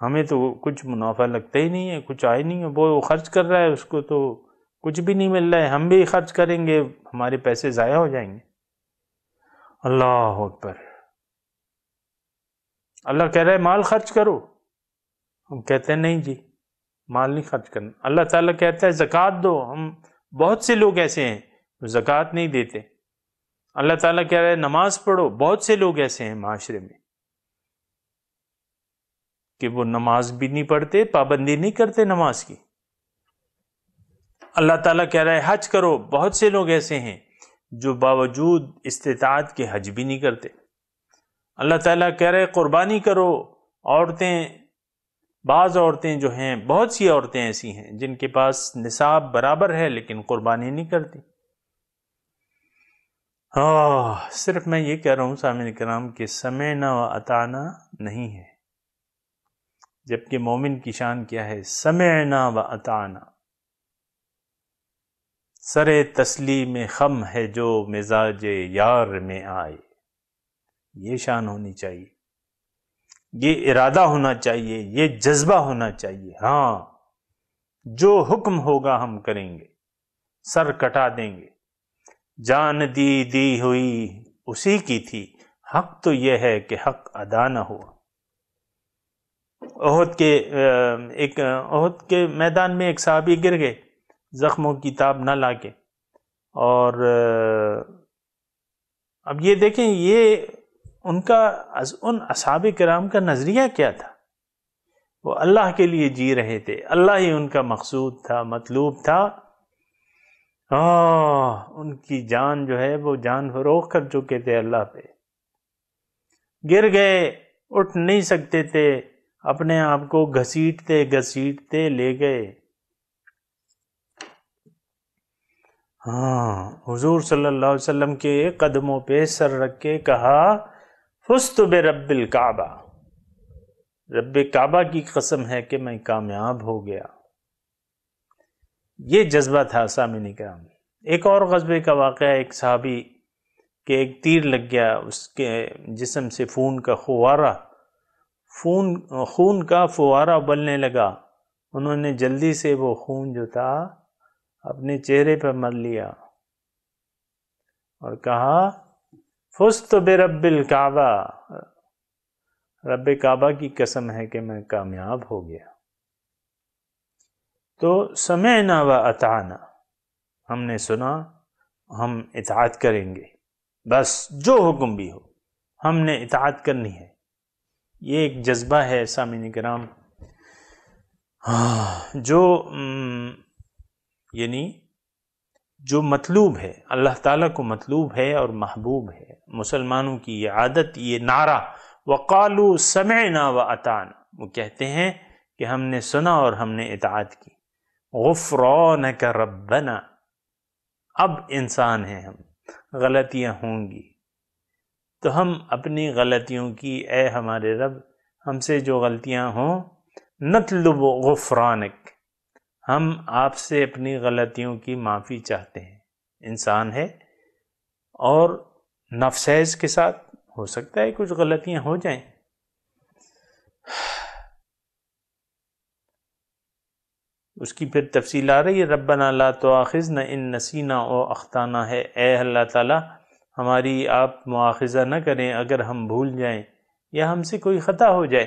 ہمیں تو کچھ منافع لگتا ہی نہیں ہے، کچھ آئے نہیں ہے، وہ خرچ کر رہا ہے اس کو تو کچھ بھی نہیں مل رہا ہے، ہم بھی خرچ کریں گے ہمارے پیسے ضائع ہو جائیں گے۔ اللہ اکبر، اللہ کہہ رہا ہے مال خرچ کرو، ہم کہتے ہیں نہیں جی مال نہیں خرچ کرنا۔ اللہ تعالیٰ کہتا ہے زکوٰۃ دو، ہم بہت سے لوگ ایسے ہیں جو زکوٰۃ نہیں دیتے۔ اللہ تعالیٰ کہہ رہا ہے نماز پڑھو، بہت سے لوگ ایسے ہیں معاشرے میں کہ وہ نماز بھی نہیں پڑھتے، پابندی نہیں کرتے نماز کی۔ اللہ تعالیٰ کہہ رہا ہے حج کرو، بہت سے لوگ ایسے ہیں جو باوجود استطاعت کے حج بھی نہیں کرتے۔ اللہ تعالیٰ کہہ رہے قربانی کرو، عورتیں، بعض عورتیں جو ہیں، بہت سی عورتیں ایسی ہیں جن کے پاس نصاب برابر ہے لیکن قربانی نہیں کرتی۔ صرف میں یہ کہہ رہا ہوں سامعین کرام کہ سمعنا و اطعنا نہیں ہے، جبکہ مومن کی شان کیا ہے؟ سمعنا و اطعنا۔ سر تسلیم خم ہے جو مزاج یار میں آئے، یہ شان ہونی چاہیے، یہ ارادہ ہونا چاہیے، یہ جذبہ ہونا چاہیے، ہاں جو حکم ہوگا ہم کریں گے، سر کٹا دیں گے، جان دی ہوئی اسی کی تھی، حق تو یہ ہے کہ حق ادا نہ ہوا۔ احد کے میدان میں ایک صحابی گر گئے زخموں کی تاب نہ لا کے، اور اب یہ دیکھیں یہ ان اصحاب کرام کا نظریہ کیا تھا؟ وہ اللہ کے لیے جی رہے تھے، اللہ ہی ان کا مقصود تھا، مطلوب تھا۔ ان کی جان جو ہے وہ جان فروخت کر چکے تھے اللہ پہ، گر گئے، اٹھ نہیں سکتے تھے، اپنے آپ کو گھسیٹتے لے گئے۔ حضور صلی اللہ علیہ وسلم کے قدموں پہ سر رکھ کے کہا فزت برب الکعبہ، رب کعبہ کی قسم ہے کہ میں کامیاب ہو گیا۔ یہ جذبہ تھا سامعین کرام۔ ایک اور غزوے کا واقعہ، ایک صحابی کے ایک تیر لگ گیا، اس کے جسم سے خون کا فوارہ ابلنے لگا۔ انہوں نے جلدی سے وہ خون جو تھا اپنے چہرے پر مل لیا اور کہا فزت برب الکعبہ، رب کعبہ کی قسم ہے کہ میں کامیاب ہو گیا۔ تو سمعنا و اطعنا، ہم نے سنا، ہم اطاعت کریں گے، بس جو حکم بھی ہو ہم نے اطاعت کرنی ہے۔ یہ ایک جذبہ ہے سامعین کرام جو جو مطلوب ہے، اللہ تعالیٰ کو مطلوب ہے اور محبوب ہے۔ مسلمانوں کی یہ عادت، یہ نعرہ وَقَالُوا سَمِعْنَا وَأَطَعْنَا، وہ کہتے ہیں کہ ہم نے سنا اور ہم نے اطاعت کی۔ غفرانک ربنا، اب انسان ہیں ہم، غلطیاں ہوں گی تو ہم اپنی غلطیوں کی، اے ہمارے رب ہم سے جو غلطیاں ہوں، نطلب غفرانک، ہم آپ سے اپنی غلطیوں کی معافی چاہتے ہیں۔ انسان ہے اور نفسیز کے ساتھ ہو سکتا ہے کچھ غلطیاں ہو جائیں۔ اس کی پھر تفصیل آ رہی ہے، ربنا لا تؤاخذنا ان نسینا او اخطانا ہے، اے اللہ تعالیٰ ہماری آپ مواخذہ نہ کریں اگر ہم بھول جائیں یا ہم سے کوئی خطا ہو جائے۔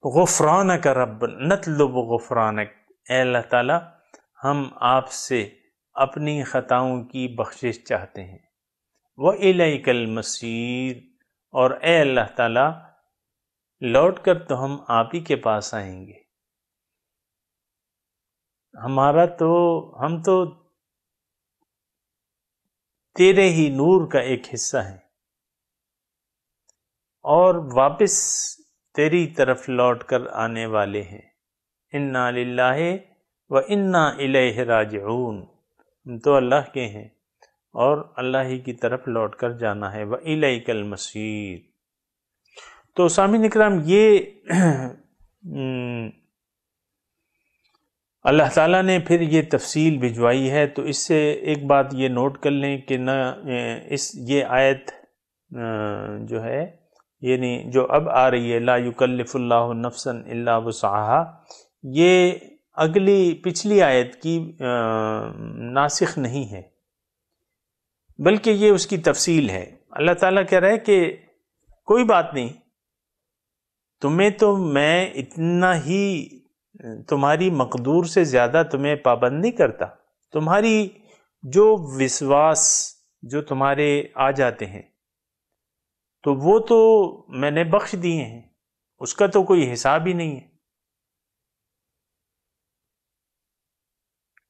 غفرانک رب نطلب غفرانک، اے اللہ تعالیٰ ہم آپ سے اپنی خطاؤں کی بخشش چاہتے ہیں۔ وَإِلَيْكَ الْمَصِيرُ، اور اے اللہ تعالیٰ لوٹ کر تو ہم آپ ہی کے پاس آئیں گے، ہم تو تیرے ہی نور کا ایک حصہ ہیں اور واپس تیری طرف لوٹ کر آنے والے ہیں۔ انا للہ و انا الیہ راجعون، ہم تو اللہ کے ہیں اور اللہ ہی کی طرف لوٹ کر جانا ہے۔ وَإِلَيْكَ الْمَصِيرُ۔ تو سامعین اکرام، یہ اللہ تعالیٰ نے پھر یہ تفصیل بھجوائی ہے، تو اس سے ایک بات یہ نوٹ کر لیں کہ نہ یہ آیت جو ہے، یعنی جو اب آ رہی ہے لا یکلف اللہ نفسا الا وسعها، یہ پچھلی آیت کی ناسخ نہیں ہے، بلکہ یہ اس کی تفصیل ہے۔ اللہ تعالیٰ کہہ رہا ہے کہ کوئی بات نہیں، تمہیں تو میں اتنا ہی تمہاری مقدور سے زیادہ تمہیں پابند نہیں کرتا، تمہاری جو وسواس جو تمہارے آ جاتے ہیں تو وہ تو میں نے بخش دیے ہیں، اس کا تو کوئی حساب ہی نہیں ہے،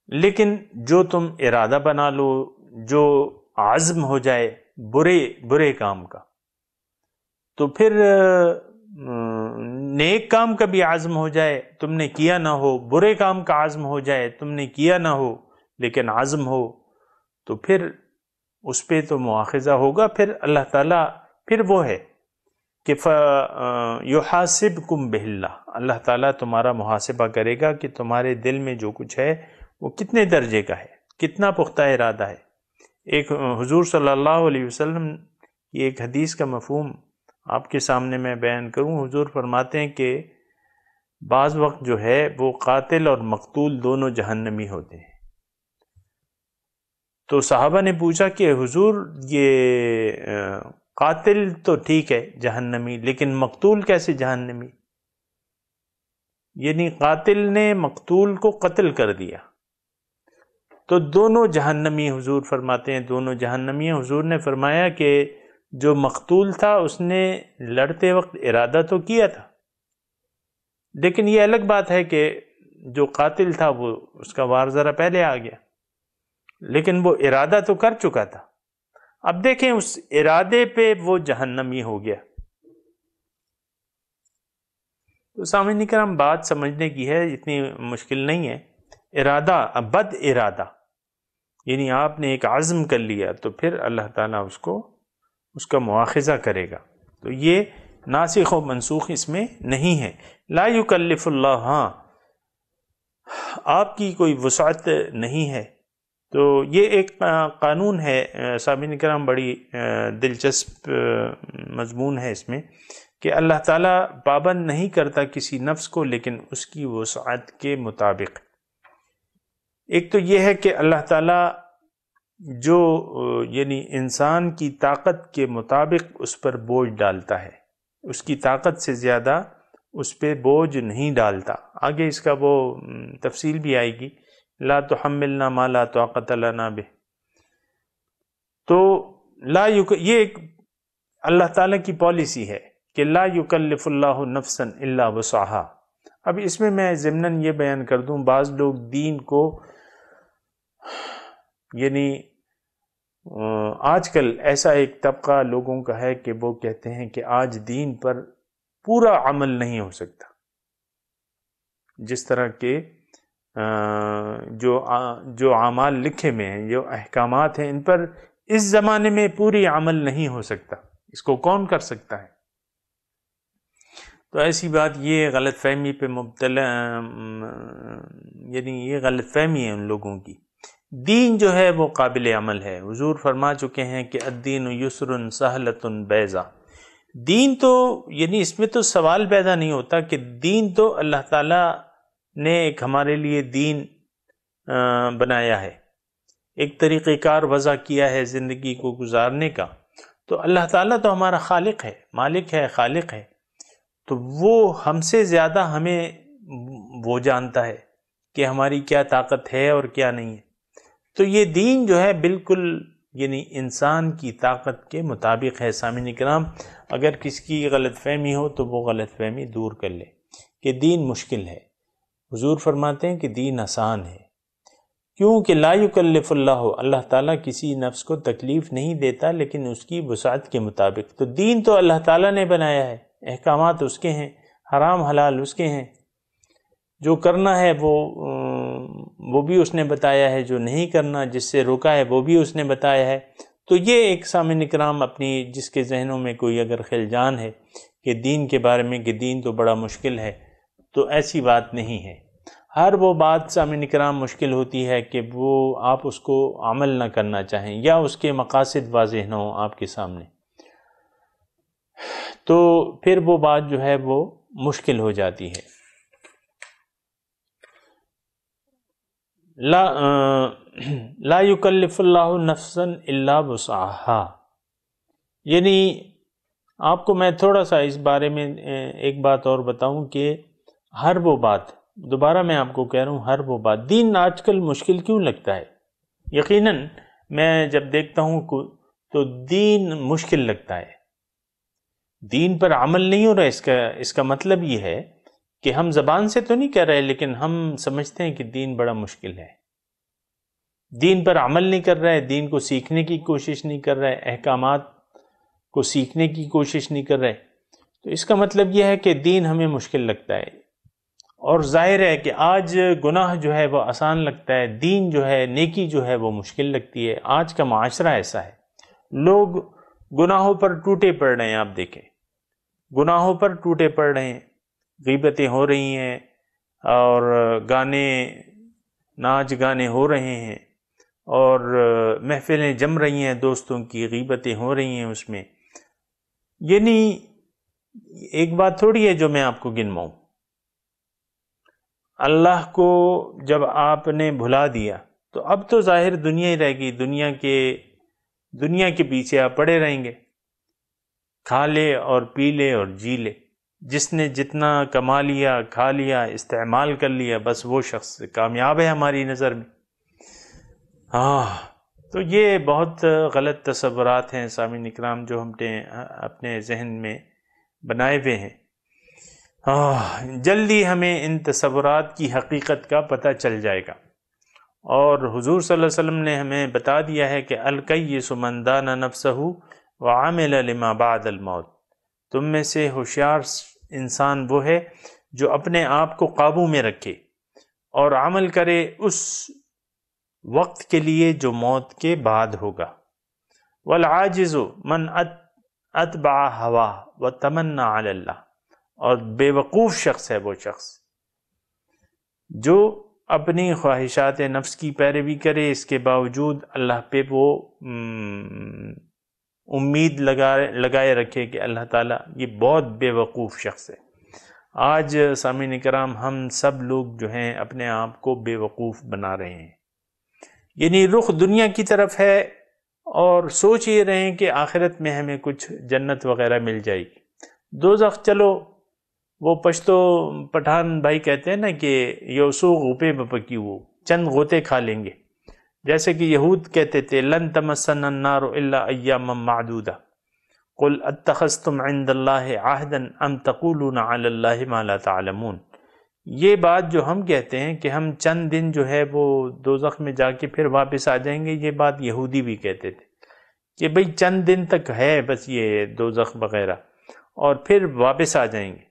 لیکن جو تم ارادہ بنا لو، جو عزم ہو جائے برے کام کا، تو پھر نیک کام کا بھی عزم ہو جائے تم نے کیا نہ ہو، برے کام کا عزم ہو جائے تم نے کیا نہ ہو لیکن عزم ہو، تو پھر اس پہ تو مواخذہ ہوگا۔ پھر اللہ تعالیٰ پھر وہ ہے کہ یحاسبکم بِاللہ، اللہ تعالیٰ تمہارا محاسبہ کرے گا کہ تمہارے دل میں جو کچھ ہے وہ کتنے درجے کا ہے، کتنا پختہ ارادہ ہے۔ ایک حضور صلی اللہ علیہ وسلم کی ایک حدیث کا مفہوم آپ کے سامنے میں بیان کروں۔ حضور فرماتے ہیں کہ بعض وقت جو ہے وہ قاتل اور مقتول دونوں جہنمی ہوتے ہیں۔ تو صحابہ نے پوچھا کہ حضور یہ قاتل تو ٹھیک ہے جہنمی، لیکن مقتول کیسے جہنمی؟ یعنی قاتل نے مقتول کو قتل کر دیا تو دونوں جہنمی، حضور فرماتے ہیں دونوں جہنمی ہیں۔ حضور نے فرمایا کہ جو مقتول تھا اس نے لڑتے وقت ارادہ تو کیا تھا، لیکن یہ الگ بات ہے کہ جو قاتل تھا وہ اس کا وار ذرا پہلے آ گیا، لیکن وہ ارادہ تو کر چکا تھا۔ اب دیکھیں اس ارادے پہ وہ جہنمی ہو گیا۔ تو سامعین کرام، بات سمجھنے کی ہے، اتنی مشکل نہیں ہے۔ ارادہ، بد ارادہ، یعنی آپ نے ایک عزم کر لیا تو پھر اللہ تعالیٰ اس کا مواخذہ کرے گا۔ تو یہ ناسخ و منسوخ اس میں نہیں ہے۔ لا یکلف اللہ، ہاں آپ کی کوئی وسعت نہیں ہے۔ تو یہ ایک قانون ہے سامعین کرام، بڑی دلچسپ مضمون ہے اس میں، کہ اللہ تعالیٰ پابند نہیں کرتا کسی نفس کو، لیکن اس کی وسعت کے مطابق۔ ایک تو یہ ہے کہ اللہ تعالیٰ جو یعنی انسان کی طاقت کے مطابق اس پر بوجھ ڈالتا ہے، اس کی طاقت سے زیادہ اس پہ بوجھ نہیں ڈالتا۔ آگے اس کا وہ تفصیل بھی آئے گی، لا تحملنا ما لا طاقت لنا بہ۔ تو یہ ایک اللہ تعالیٰ کی پالیسی ہے کہ لا یکلف اللہ نفسا الا وسعها۔ اب اس میں ضمناً یہ بیان کر دوں، بعض لوگ دین کو یعنی آج کل ایسا ایک طبقہ لوگوں کا ہے کہ وہ کہتے ہیں کہ آج دین پر پورا عمل نہیں ہو سکتا، جس طرح کے جو اعمال لکھے میں ہیں، جو احکامات ہیں، ان پر اس زمانے میں پوری عمل نہیں ہو سکتا، اس کو کون کر سکتا ہے؟ تو ایسی بات، یہ غلط فہمی پہ مبتلا، یعنی یہ غلط فہمی ہے ان لوگوں کی۔ دین جو ہے وہ قابل عمل ہے۔ حضور فرما چکے ہیں کہ الدین یسر سہلۃ بیضا۔ دین تو یعنی اس میں تو سوال پیدا نہیں ہوتا کہ دین تو اللہ تعالیٰ نے ایک ہمارے لیے دین بنایا ہے، ایک طریقہ کار وضع کیا ہے زندگی کو گزارنے کا۔ تو اللہ تعالیٰ تو ہمارا خالق ہے، مالک ہے، خالق ہے، تو وہ ہم سے زیادہ ہمیں وہ جانتا ہے کہ ہماری کیا طاقت ہے اور کیا نہیں ہے۔ تو یہ دین جو ہے بالکل یعنی انسان کی طاقت کے مطابق ہے۔ سامعین کرام، اگر کسی کی غلط فہمی ہو تو وہ غلط فہمی دور کر لے کہ دین مشکل ہے۔ حضور فرماتے ہیں کہ دین آسان ہے، کیونکہ لا یکلف اللہ تعالیٰ کسی نفس کو تکلیف نہیں دیتا لیکن اس کی وسعت کے مطابق۔ تو دین تو اللہ تعالیٰ نے بنایا ہے، احکامات اس کے ہیں، حرام حلال اس کے ہیں، جو کرنا ہے وہ بھی اس نے بتایا ہے، جو نہیں کرنا، جس سے روکا ہے وہ بھی اس نے بتایا ہے۔ تو یہ ایک سامعین کرام اپنی جس کے ذہنوں میں کوئی اگر خلجان ہے کہ دین کے بارے میں کہ دین تو بڑا مشکل ہے، تو ایسی بات نہیں ہے۔ ہر وہ بات سامعین کرام مشکل ہوتی ہے کہ وہ آپ اس کو عمل نہ کرنا چاہیں یا اس کے مقاصد واضح نہ ہوں آپ کے سامنے، تو پھر وہ بات جو ہے وہ مشکل ہو جاتی ہے۔ لا یکلف اللہ نفسا الا وسعها، یعنی آپ کو میں تھوڑا سا اس بارے میں ایک بات اور بتاؤں کہ ہر وہ بات، دوبارہ میں آپ کو کہہ رہا ہوں، ہر وہ بات، دین آج کل مشکل کیوں لگتا ہے؟ یقیناً میں جب دیکھتا ہوں تو دین مشکل لگتا ہے، دین پر عمل نہیں ہو رہا۔ اس کا مطلب یہ ہے کہ ہم زبان سے تو نہیں کہہ رہے لیکن ہم سمجھتے ہیں کہ دین بڑا مشکل ہے، دین پر عمل نہیں کر رہا ہے، دین کو سیکھنے کی کوشش نہیں کر رہا ہے، احکامات کو سیکھنے کی کوشش نہیں کر رہے، تو اس کا مطلب یہ ہے کہ دین ہمیں مشکل لگتا ہے۔ اور ظاہر ہے کہ آج گناہ جو ہے وہ آسان لگتا ہے، دین جو ہے، نیکی جو ہے وہ مشکل لگتی ہے۔ آج کا معاشرہ ایسا ہے، لوگ گناہوں پر ٹوٹے پڑ رہے ہیں، آپ دیکھیں گناہوں پر ٹوٹے پڑ رہے ہیں، غیبتیں ہو رہی ہیں اور گانے ناچ گانے ہو رہے ہیں اور محفلیں جم رہی ہیں، دوستوں کی غیبتیں ہو رہی ہیں اس میں۔ یعنی ایک بات تھوڑی ہے جو میں آپ کو گنواؤں، اللہ کو جب آپ نے بھلا دیا تو اب تو ظاہر دنیا ہی رہ گئی، دنیا کے پیچھے آپ پڑے رہیں گے، کھا لے اور پی لے اور جی لے، جس نے جتنا کما لیا، کھا لیا، استعمال کر لیا، بس وہ شخص کامیاب ہے ہماری نظر میں۔ تو یہ بہت غلط تصورات ہیں سامعین اکرام جو ہم نے اپنے ذہن میں بنائے ہوئے ہیں۔ جلدی ہمیں ان تصورات کی حقیقت کا پتہ چل جائے گا، اور حضور صلی اللہ علیہ وسلم نے ہمیں بتا دیا ہے کہ الکیس من دان نفسہ وعمل لما بعد الموت، تم میں سے ہوشیار انسان وہ ہے جو اپنے آپ کو قابو میں رکھے اور عمل کرے اس وقت کے لیے جو موت کے بعد ہوگا۔ والعاجز من اتبع هواه وتمنى علی اللہ، اور بے وقوف شخص ہے وہ شخص جو اپنی خواہشات نفس کی پیروی کرے، اس کے باوجود اللہ پہ وہ امید لگائے رکھے کہ اللہ تعالیٰ، یہ بہت بے وقوف شخص ہے۔ آج سامعین کرام ہم سب لوگ جو ہیں اپنے آپ کو بے وقوف بنا رہے ہیں، یعنی رخ دنیا کی طرف ہے اور سوچ یہ رہے ہیں کہ آخرت میں ہمیں کچھ جنت وغیرہ مل جائے گی۔ دوزخ چلو، وہ پشتو پٹھان بھائی کہتے ہیں نا کہ یوسو غوپے بپکیو، چند غوطے کھا لیں گے، جیسے کہ یہود کہتے تھے لن تمسنا النار الا ایاما معدودہ قل اتخذتم عند اللہ عہدا ام تقولون علی اللہ ما لا تعلمون۔ یہ بات جو ہم کہتے ہیں کہ ہم چند دن جو ہے وہ دوزخ میں جا کے پھر واپس آ جائیں گے، یہ بات یہودی بھی کہتے تھے کہ بھئی چند دن تک ہے بس یہ دوزخ وغیرہ اور پھر واپس آ جائیں گے۔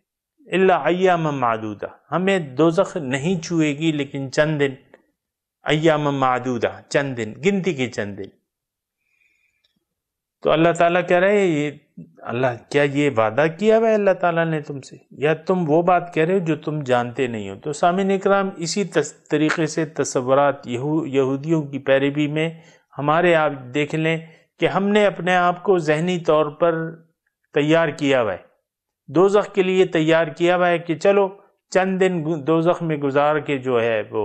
الا ایاما معدودہ، ہمیں دوزخ نہیں چھوئے گی لیکن چند دن، ایام معدودہ، چند دن، گنتی کے چند دن۔ تو اللہ تعالیٰ کہہ رہے ہیں اللہ کیا یہ وعدہ کیا ہوا ہے اللہ تعالیٰ نے تم سے، یا تم وہ بات کہہ رہے ہو جو تم جانتے نہیں ہو؟ تو سامعین اکرام اسی طریقے سے تصورات یہودیوں کی پیروی میں ہمارے آپ دیکھ لیں کہ ہم نے اپنے آپ کو ذہنی طور پر تیار کیا ہوا ہے، دوزخ کے لیے تیار کیا ہوا ہے کہ چلو چند دن دوزخ میں گزار کے جو ہے وہ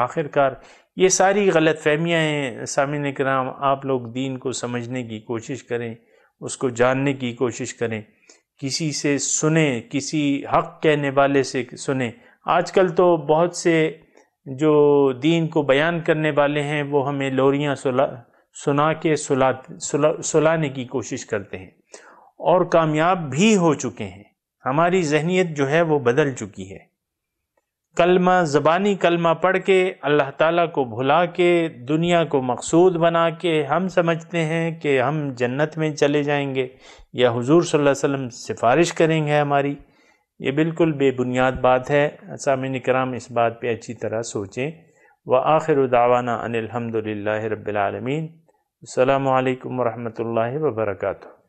آخر کار، یہ ساری غلط فہمیاں ہیں۔ سامعین اکرام آپ لوگ دین کو سمجھنے کی کوشش کریں، اس کو جاننے کی کوشش کریں، کسی سے سنیں، کسی حق کہنے والے سے سنیں۔ آج کل تو بہت سے جو دین کو بیان کرنے والے ہیں وہ ہمیں لوریاں سنا کے سلانے کی کوشش کرتے ہیں، اور کامیاب بھی ہو چکے ہیں۔ ہماری ذہنیت جو ہے وہ بدل چکی ہے۔ کلمہ، زبانی کلمہ پڑھ کے اللہ تعالیٰ کو بھلا کے دنیا کو مقصود بنا کے ہم سمجھتے ہیں کہ ہم جنت میں چلے جائیں گے یا حضور صلی اللہ علیہ وسلم سفارش کریں گے ہماری۔ یہ بالکل بے بنیاد بات ہے۔ سامعین کرام اس بات پہ اچھی طرح سوچیں۔ وآخر دعوانا ان الحمد للہ رب العالمین۔ السلام علیکم ورحمۃ اللہ وبرکاتہ۔